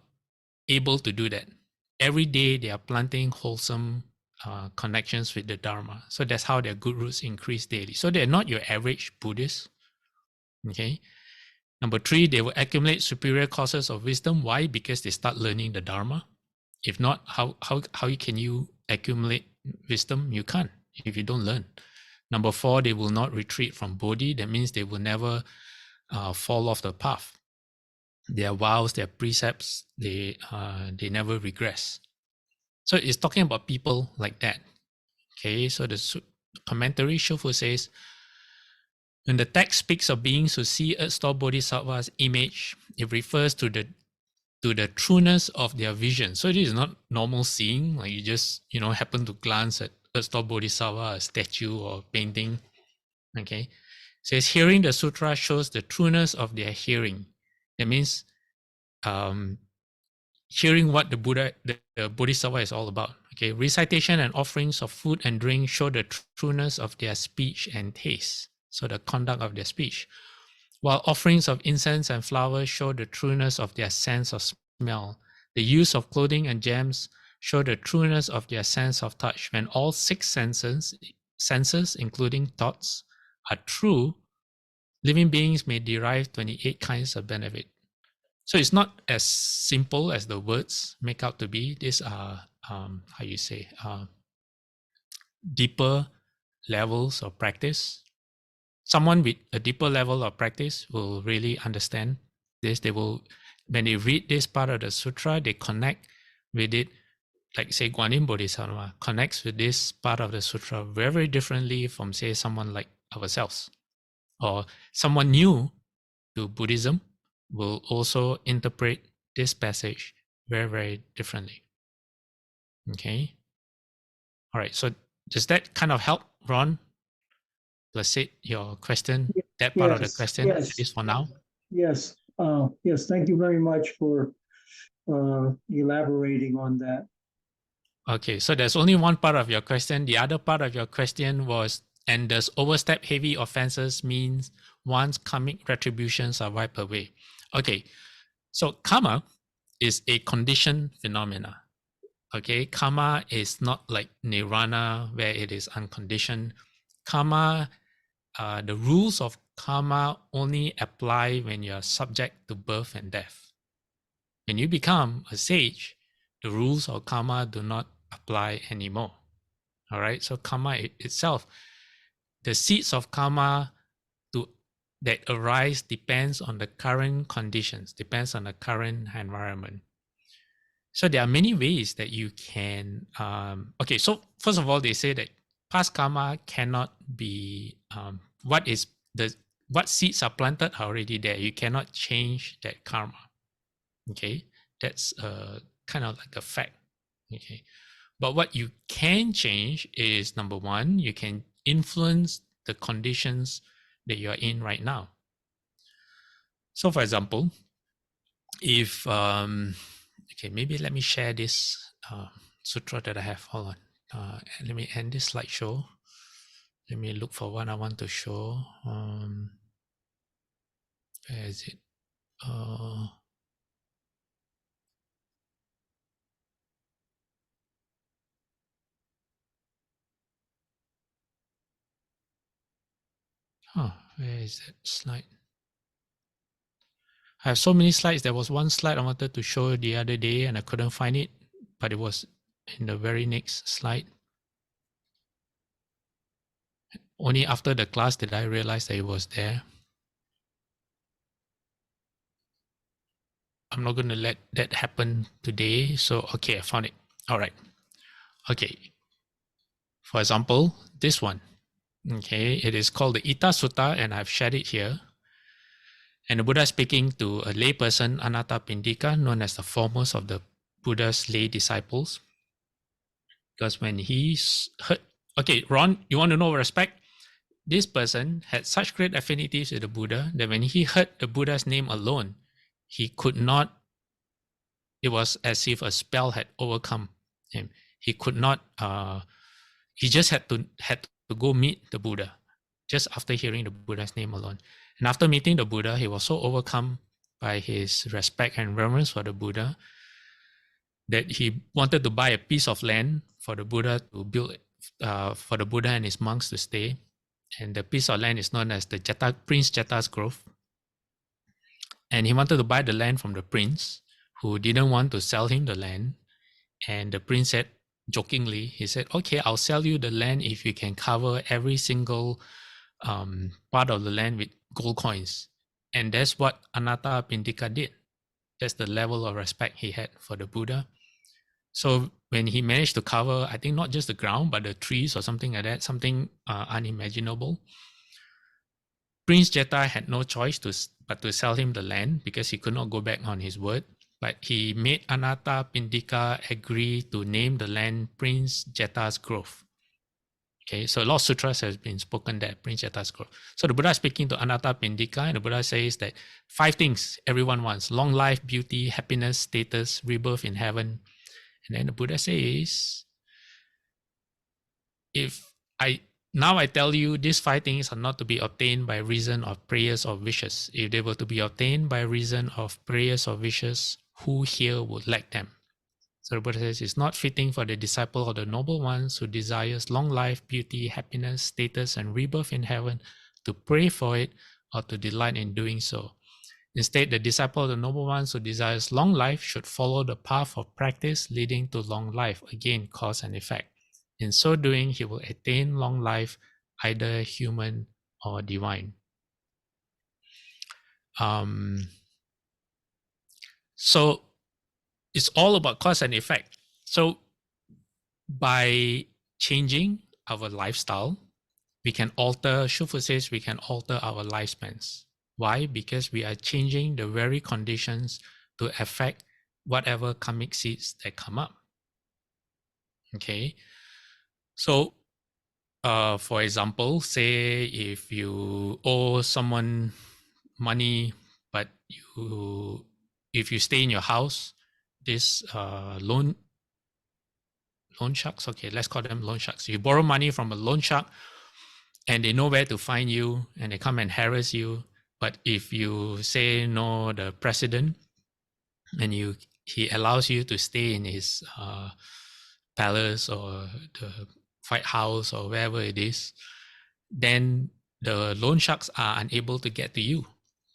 able to do that. Every day they are planting wholesome connections with the Dharma. So that's how their good roots increase daily. So they're not your average Buddhist. Okay. Number three, they will accumulate superior causes of wisdom. Why? Because they start learning the Dharma. If not, how can you accumulate wisdom? You can't if you don't learn. Number four, they will not retreat from bodhi. That means they will never fall off the path. Their vows, their precepts, they never regress. So it's talking about people like that. Okay, so the commentary Shofu says, when the text speaks of beings who see Earth Store Bodhisattva's image, it refers to the trueness of their vision. So it is not normal seeing, like you just happen to glance at Earth Store Bodhisattva, a statue or painting. Okay, it says hearing the sutra shows the trueness of their hearing. That means hearing what the Bodhisattva is all about. Okay, recitation and offerings of food and drink show the trueness of their speech and taste. So the conduct of their speech. While offerings of incense and flowers show the trueness of their sense of smell. The use of clothing and gems show the trueness of their sense of touch. When all six senses, including thoughts, are true, living beings may derive 28 kinds of benefit. So it's not as simple as the words make out to be. These are, deeper levels of practice. Someone with a deeper level of practice will really understand this. They will, when they read this part of the sutra, they connect with it, like say Guanyin Bodhisattva connects with this part of the sutra very, very differently from say someone like ourselves. Or someone new to Buddhism will also interpret this passage very, very differently. Okay. All right. So does that kind of help, Ron? Let's say your question, that part of the question, at least for now. Yes. Yes. Thank you very much for elaborating on that. Okay. So there's only one part of your question. The other part of your question was, and does overstep heavy offenses means one's karmic retributions are wiped away? Okay. So karma is a conditioned phenomena. Okay. Karma is not like nirvana where it is unconditioned. Karma, the rules of karma only apply when you are subject to birth and death. When you become a sage, the rules of karma do not apply anymore. All right. So karma itself, the seeds of karma that arise depends on the current conditions, depends on the current environment. So there are many ways that you can. Okay. So first of all, they say that past karma cannot be what seeds are planted are already there. You cannot change that karma. Okay, that's kind of like a fact. Okay, but what you can change is number one, you can influence the conditions that you are in right now. So, for example, if okay, maybe let me share this sutra that I have. Hold on, let me end this slideshow. Let me look for what I want to show. Where is it? Where is that slide? I have so many slides. There was one slide I wanted to show the other day and I couldn't find it, but it was in the very next slide. Only after the class did I realize that it was there. I'm not going to let that happen today. So, okay, I found it. All right. Okay. For example, this one. Okay, it is called the Ita Sutta, and I've shared it here. And the Buddha is speaking to a layperson, Anathapindika, known as the foremost of the Buddha's lay disciples. Because when he heard, okay, Ron, you want to know respect? This person had such great affinities with the Buddha that when he heard the Buddha's name alone, he could not, it was as if a spell had overcome him. He could not, he just had to go meet the Buddha just after hearing the Buddha's name alone. And after meeting the Buddha, he was so overcome by his respect and reverence for the Buddha that he wanted to buy a piece of land for the Buddha to build, for the Buddha and his monks to stay. And the piece of land is known as the Prince Jeta's Grove. And he wanted to buy the land from the prince, who didn't want to sell him the land. And the prince said, jokingly, he said, okay, I'll sell you the land if you can cover every single part of the land with gold coins. And that's what Anathapindika did. That's the level of respect he had for the Buddha. So when he managed to cover, I think not just the ground, but the trees or something like that, something unimaginable, Prince Jeta had no choice but to sell him the land because he could not go back on his word. But he made Anathapindika agree to name the land Prince Jeta's Grove. Okay, so a lot of sutras has been spoken there, Prince Jeta's Grove. So the Buddha is speaking to Anathapindika, and the Buddha says that 5 things everyone wants: long life, beauty, happiness, status, rebirth in heaven. And then the Buddha says, now I tell you, these 5 things are not to be obtained by reason of prayers or wishes. If they were to be obtained by reason of prayers or wishes, who here would lack them? So the Buddha says, it's not fitting for the disciple of the noble ones who desires long life, beauty, happiness, status, and rebirth in heaven to pray for it or to delight in doing so. Instead, the disciple of the noble ones who desires long life should follow the path of practice leading to long life, again, cause and effect. In so doing, he will attain long life, either human or divine. So it's all about cause and effect. So by changing our lifestyle, we can alter, Shufu says, we can alter our lifespans. Why? Because we are changing the very conditions to affect whatever karmic seeds that come up. Okay. So, for example, say if you owe someone money, but if you stay in your house, this loan sharks, okay, let's call them loan sharks. You borrow money from a loan shark and they know where to find you and they come and harass you. But if you say no, the president, and he allows you to stay in his palace or the White House or wherever it is, then the loan sharks are unable to get to you.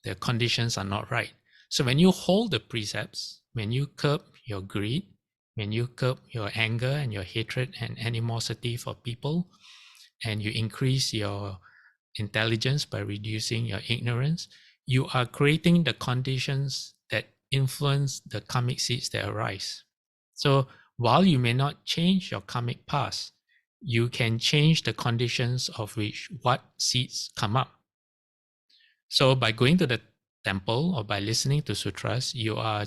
The conditions are not right. So when you hold the precepts, when you curb your greed, when you curb your anger and your hatred and animosity for people, and you increase your intelligence by reducing your ignorance, you are creating the conditions that influence the karmic seeds that arise. So while you may not change your karmic past, you can change the conditions of which what seeds come up. So by going to the temple or by listening to sutras, you are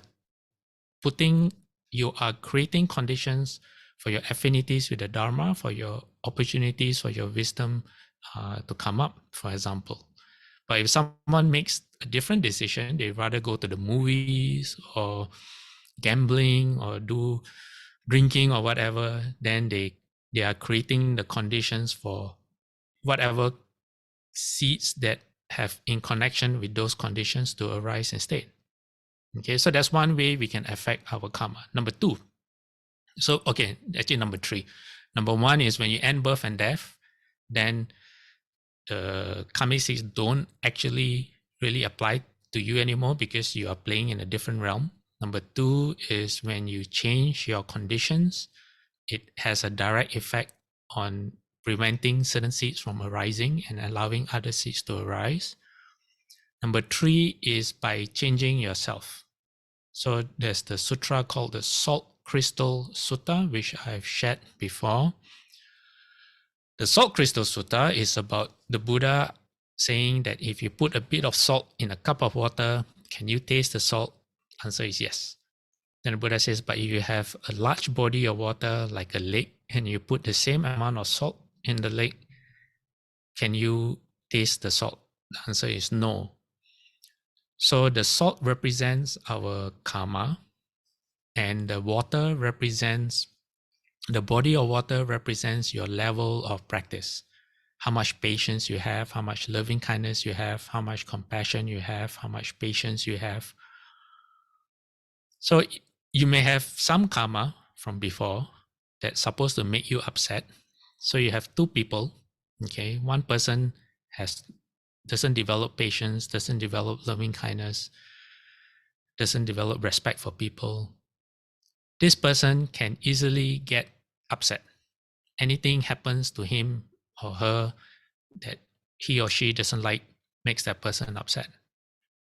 creating conditions for your affinities with the Dharma, for your opportunities, for your wisdom to come up, for example. But if someone makes a different decision, they rather go to the movies or gambling or do drinking or whatever, then they are creating the conditions for whatever seeds that have in connection with those conditions to arise instead. Okay, so that's one way we can affect our karma. Number two. So, okay, actually number three. Number one is when you end birth and death, then the karmic seeds don't actually really apply to you anymore because you are playing in a different realm. Number two is when you change your conditions, it has a direct effect on preventing certain seeds from arising and allowing other seeds to arise. Number three is by changing yourself. So there's the sutra called the Salt Crystal Sutta, which I've shared before. The Salt Crystal Sutta is about the Buddha saying that if you put a bit of salt in a cup of water, can you taste the salt? Answer is yes. Then the Buddha says, but if you have a large body of water like a lake and you put the same amount of salt in the lake, can you taste the salt? The answer is no. So the salt represents our karma, and the water represents, the body of water represents your level of practice. How much patience you have, how much loving kindness you have, how much compassion you have, how much patience you have. So you may have some karma from before that's supposed to make you upset. So you have two people, okay? One person doesn't develop patience, doesn't develop loving kindness, doesn't develop respect for people. This person can easily get upset. Anything happens to him or her that he or she doesn't like makes that person upset.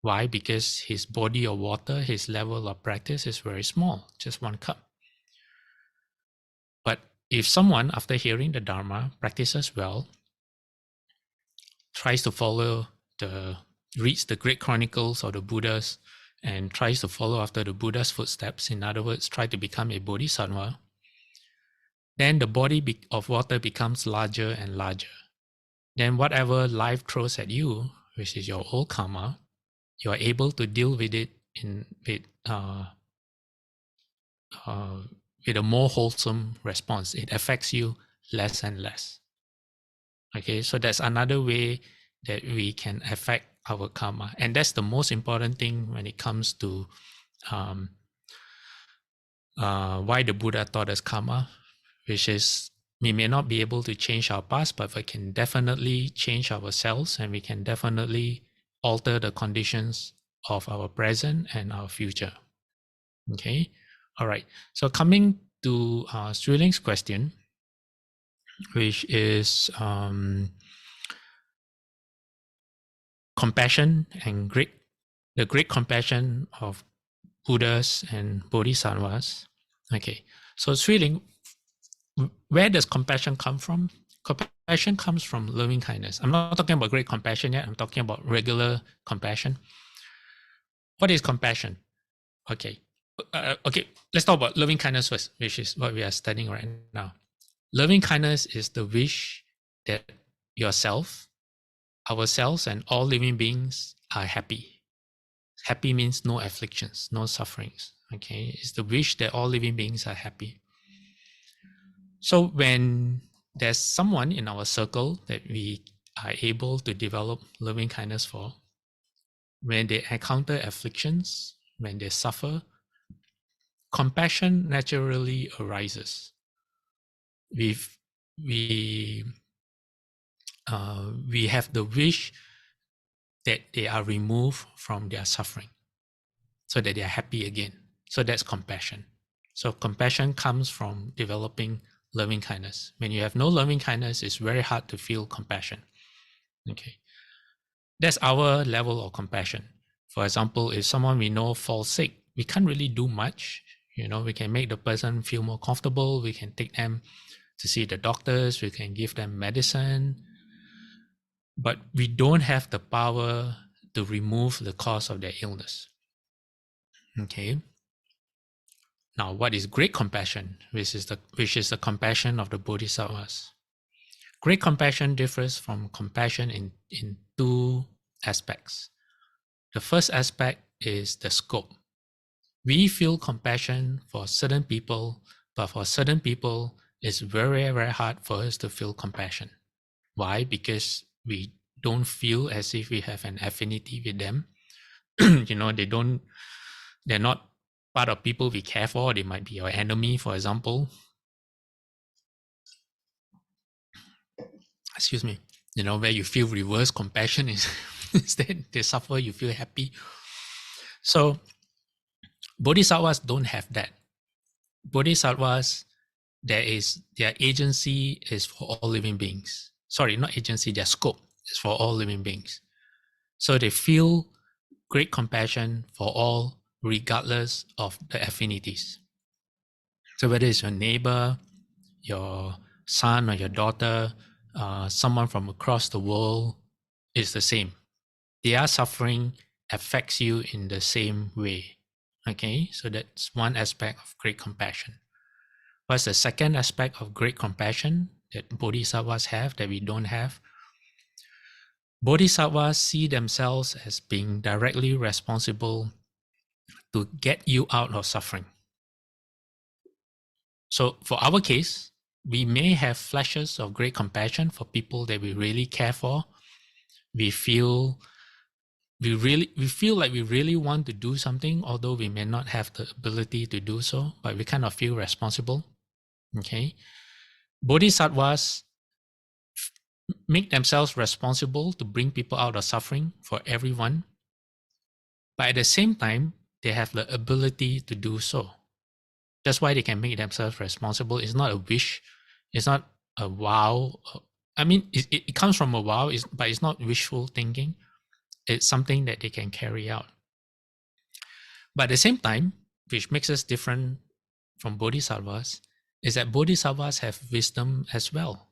Why? Because his body of water, his level of practice is very small, just one cup. But if someone, after hearing the Dharma, practices well, tries to follow reads the great chronicles of the Buddhas and tries to follow after the Buddha's footsteps, in other words, try to become a bodhisattva, then the body of water becomes larger and larger. Then whatever life throws at you, which is your old karma, you are able to deal with it with a more wholesome response. It affects you less and less. Okay, so that's another way that we can affect our karma. And that's the most important thing when it comes to why the Buddha taught us karma, which is we may not be able to change our past, but we can definitely change ourselves, and we can definitely alter the conditions of our present and our future. Okay, all right. So coming to Sri Ling's question, which is compassion and the great compassion of Buddhas and Bodhisattvas. Okay, so Sri Ling, where does compassion come from? Compassion comes from loving kindness. I'm not talking about great compassion yet. I'm talking about regular compassion. What is compassion? Okay, let's talk about loving kindness first, which is what we are studying right now. Loving kindness is the wish that yourself, ourselves, and all living beings are happy. Happy means no afflictions, no sufferings. Okay, it's the wish that all living beings are happy. So when there's someone in our circle that we are able to develop loving kindness for, when they encounter afflictions, when they suffer, compassion naturally arises. We have the wish that they are removed from their suffering so that they are happy again. So that's compassion. So compassion comes from developing loving kindness. When you have no loving kindness, it's very hard to feel compassion. Okay, that's our level of compassion. For example, if someone we know falls sick, we can't really do much. We can make the person feel more comfortable. We can take them to see the doctors. We can give them medicine. But we don't have the power to remove the cause of their illness. Okay. Now, what is great compassion, which is the compassion of the Bodhisattvas? Great compassion differs from compassion in two aspects. The first aspect is the scope. We feel compassion for certain people, but for certain people, it's very, very hard for us to feel compassion. Why? Because we don't feel as if we have an affinity with them. They're not part of people we care for. They might be our enemy, for example. Excuse me. Where you feel reverse compassion is instead they suffer, you feel happy. So bodhisattvas don't have that. Bodhisattvas, their agency is for all living beings. Sorry, not agency, their scope is for all living beings. So they feel great compassion for all, regardless of the affinities. So whether it's your neighbor, your son or your daughter, someone from across the world, it's the same. Their suffering affects you in the same way. Okay, so that's one aspect of great compassion. What's the second aspect of great compassion that bodhisattvas have that we don't have? Bodhisattvas see themselves as being directly responsible to get you out of suffering. So for our case, we may have flashes of great compassion for people that we really care for. We feel like we really want to do something, although we may not have the ability to do so, but we kind of feel responsible. Okay. Bodhisattvas make themselves responsible to bring people out of suffering for everyone. But at the same time, they have the ability to do so. That's why they can make themselves responsible. It's not a wish. It's not a vow. I mean, it comes from a vow, but it's not wishful thinking. It's something that they can carry out. But at the same time, which makes us different from bodhisattvas, is that bodhisattvas have wisdom as well.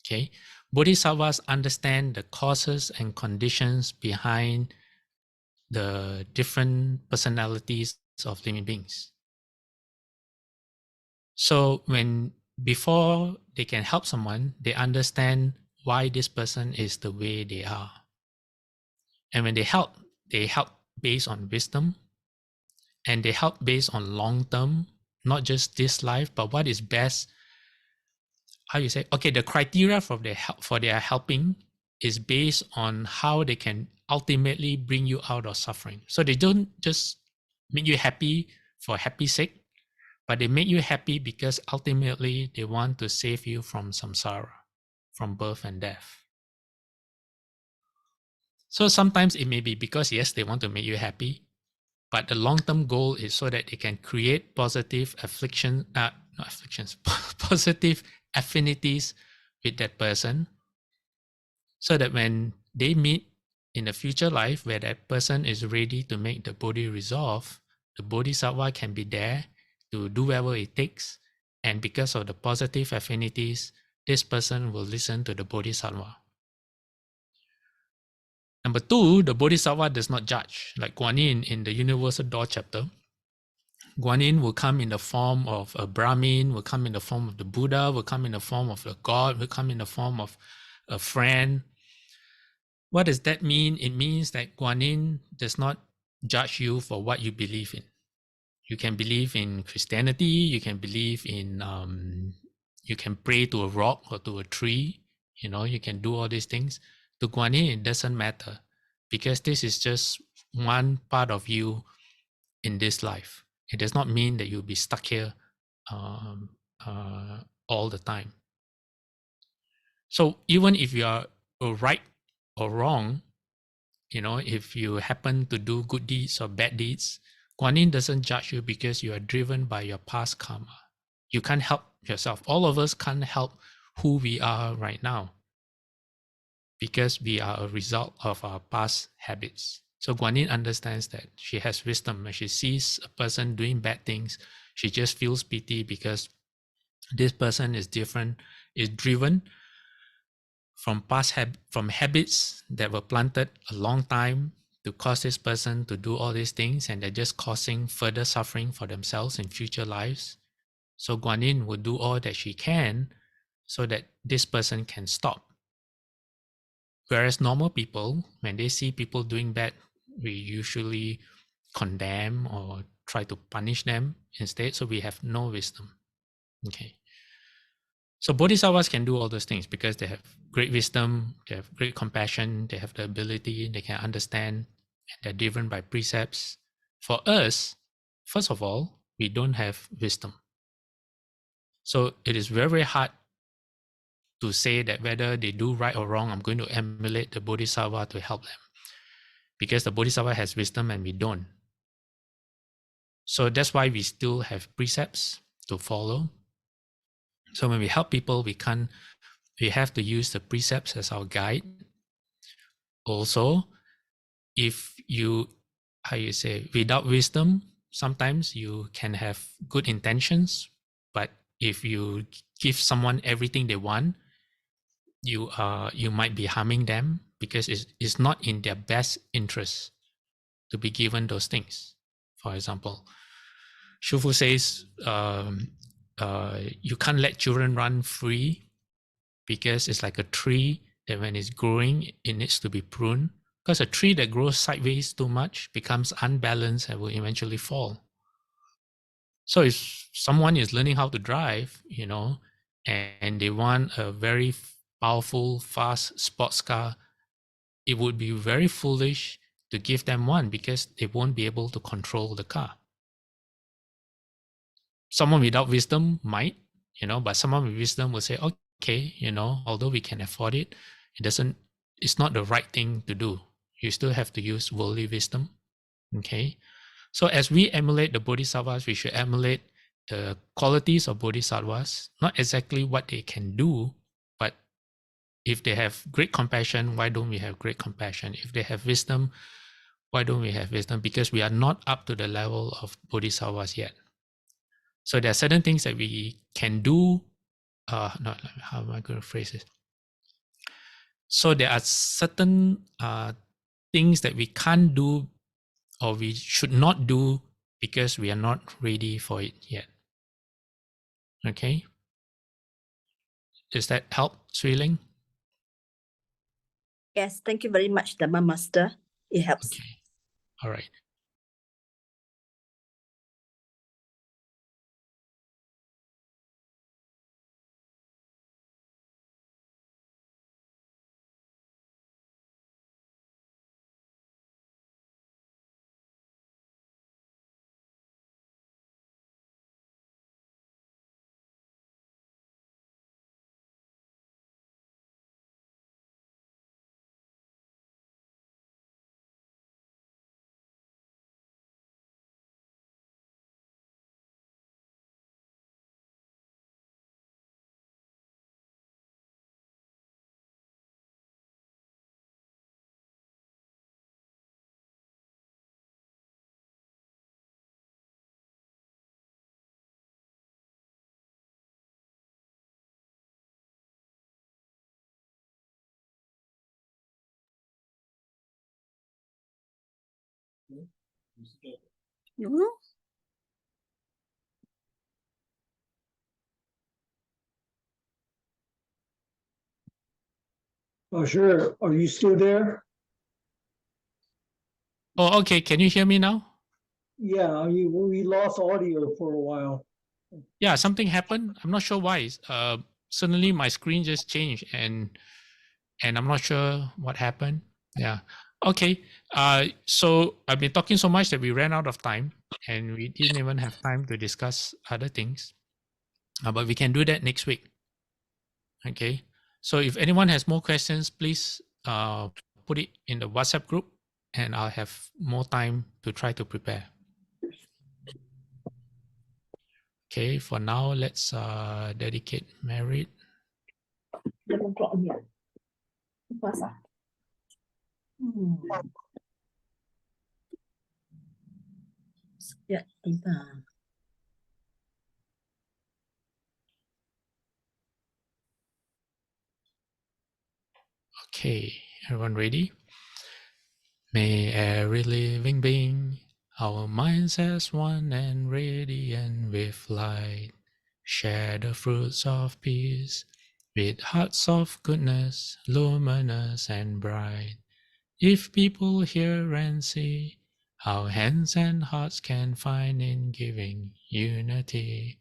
Okay, bodhisattvas understand the causes and conditions behind the different personalities of living beings. So before they can help someone, they understand why this person is the way they are. And when they help based on wisdom, and they help based on long term, not just this life, but what is best. How you say? Okay, the criteria for their helping is based on how they can ultimately bring you out of suffering. So they don't just make you happy for happy sake, but they make you happy because ultimately they want to save you from samsara, from birth and death. So sometimes it may be because, yes, they want to make you happy, but the long-term goal is so that they can create positive positive affinities with that person, so that when they meet in a future life where that person is ready to make the Bodhi resolve, the Bodhisattva can be there to do whatever it takes. And because of the positive affinities, this person will listen to the Bodhisattva. Number two, the Bodhisattva does not judge. Like Guan Yin in the Universal Door chapter, Guan Yin will come in the form of a Brahmin, will come in the form of the Buddha, will come in the form of a God, will come in the form of a friend. What does that mean? It means that Guan Yin does not judge you for what you believe in. You can believe in Christianity, you can believe in, you can pray to a rock or to a tree, you can do all these things. To Guan Yin, it doesn't matter, because this is just one part of you in this life. It does not mean that you'll be stuck here all the time. So even if you are right or wrong, if you happen to do good deeds or bad deeds, Guan Yin doesn't judge you because you are driven by your past karma. You can't help yourself. All of us can't help who we are right now because we are a result of our past habits. So Guan Yin understands that. She has wisdom. When she sees a person doing bad things, she just feels pity because this person is driven from from habits that were planted a long time to cause this person to do all these things, and they're just causing further suffering for themselves in future lives. So Guan Yin will do all that she can so that this person can stop. Whereas normal people, when they see people doing bad, we usually condemn or try to punish them instead, so we have no wisdom. Okay. So bodhisattvas can do all those things because they have great wisdom, they have great compassion, they have the ability, they can understand, and they're driven by precepts. For us, first of all, we don't have wisdom. So it is very, very hard to say that whether they do right or wrong, I'm going to emulate the bodhisattva to help them. Because the bodhisattva has wisdom and we don't. So that's why we still have precepts to follow. So when we help people, we have to use the precepts as our guide. Also, if you, without wisdom, sometimes you can have good intentions, but if you give someone everything they want, you might be harming them because it's not in their best interest to be given those things. For example, Shufu says you can't let children run free because it's like a tree that when it's growing, it needs to be pruned. Because a tree that grows sideways too much becomes unbalanced and will eventually fall. So if someone is learning how to drive, and they want a very powerful, fast sports car, it would be very foolish to give them one because they won't be able to control the car. Someone without wisdom might, but someone with wisdom will say, okay, although we can afford it, it's not the right thing to do. You still have to use worldly wisdom. Okay. So as we emulate the bodhisattvas, we should emulate the qualities of bodhisattvas, not exactly what they can do, but if they have great compassion, why don't we have great compassion? If they have wisdom, why don't we have wisdom? Because we are not up to the level of bodhisattvas yet. So there are certain things that we can do. How am I going to phrase this? So there are certain things that we can't do or we should not do because we are not ready for it yet. Okay? Does that help, Sui Ling? Yes, thank you very much, Dharma Master. It helps. Okay. All right. You know? Oh, sure. Are you still there? Oh, okay. Can you hear me now? Yeah, we lost audio for a while. Yeah, something happened. I'm not sure why. Suddenly my screen just changed and I'm not sure what happened. Yeah. Okay. So I've been talking so much that we ran out of time and we didn't even have time to discuss other things. But we can do that next week. Okay. So if anyone has more questions, please put it in the WhatsApp group and I'll have more time to try to prepare. Okay, for now, let's dedicate merit. 11 o'clock here. Fast, ah? Yeah, Okay, everyone ready? May every living being, our minds as one and radiant with light, share the fruits of peace with hearts of goodness, luminous and bright. If people hear and see how hands and hearts can find in giving unity,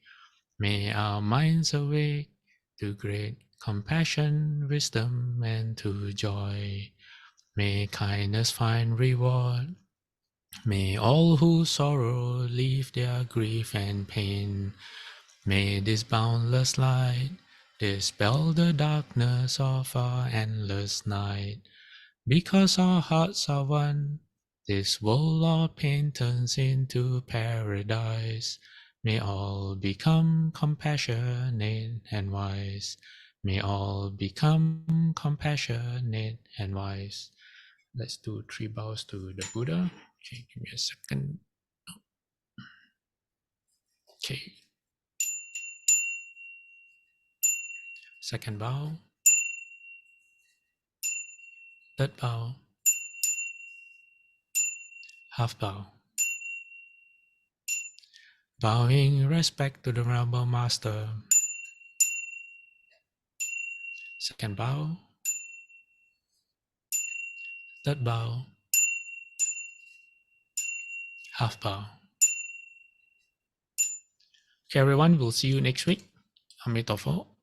may our minds awake to great compassion, wisdom, and to joy. May kindness find reward. May all who sorrow leave their grief and pain. May this boundless light dispel the darkness of our endless night. Because our hearts are one, this world of pain turns into paradise. May all become compassionate and wise. May all become compassionate and wise. Let's do 3 bows to the Buddha. Okay, give me a second. Okay. Second bow. Third bow. Half bow. Bowing respect to the Rebel Master. Second bow. Third bow. Half bow. Okay, everyone, we'll see you next week. Amitabha.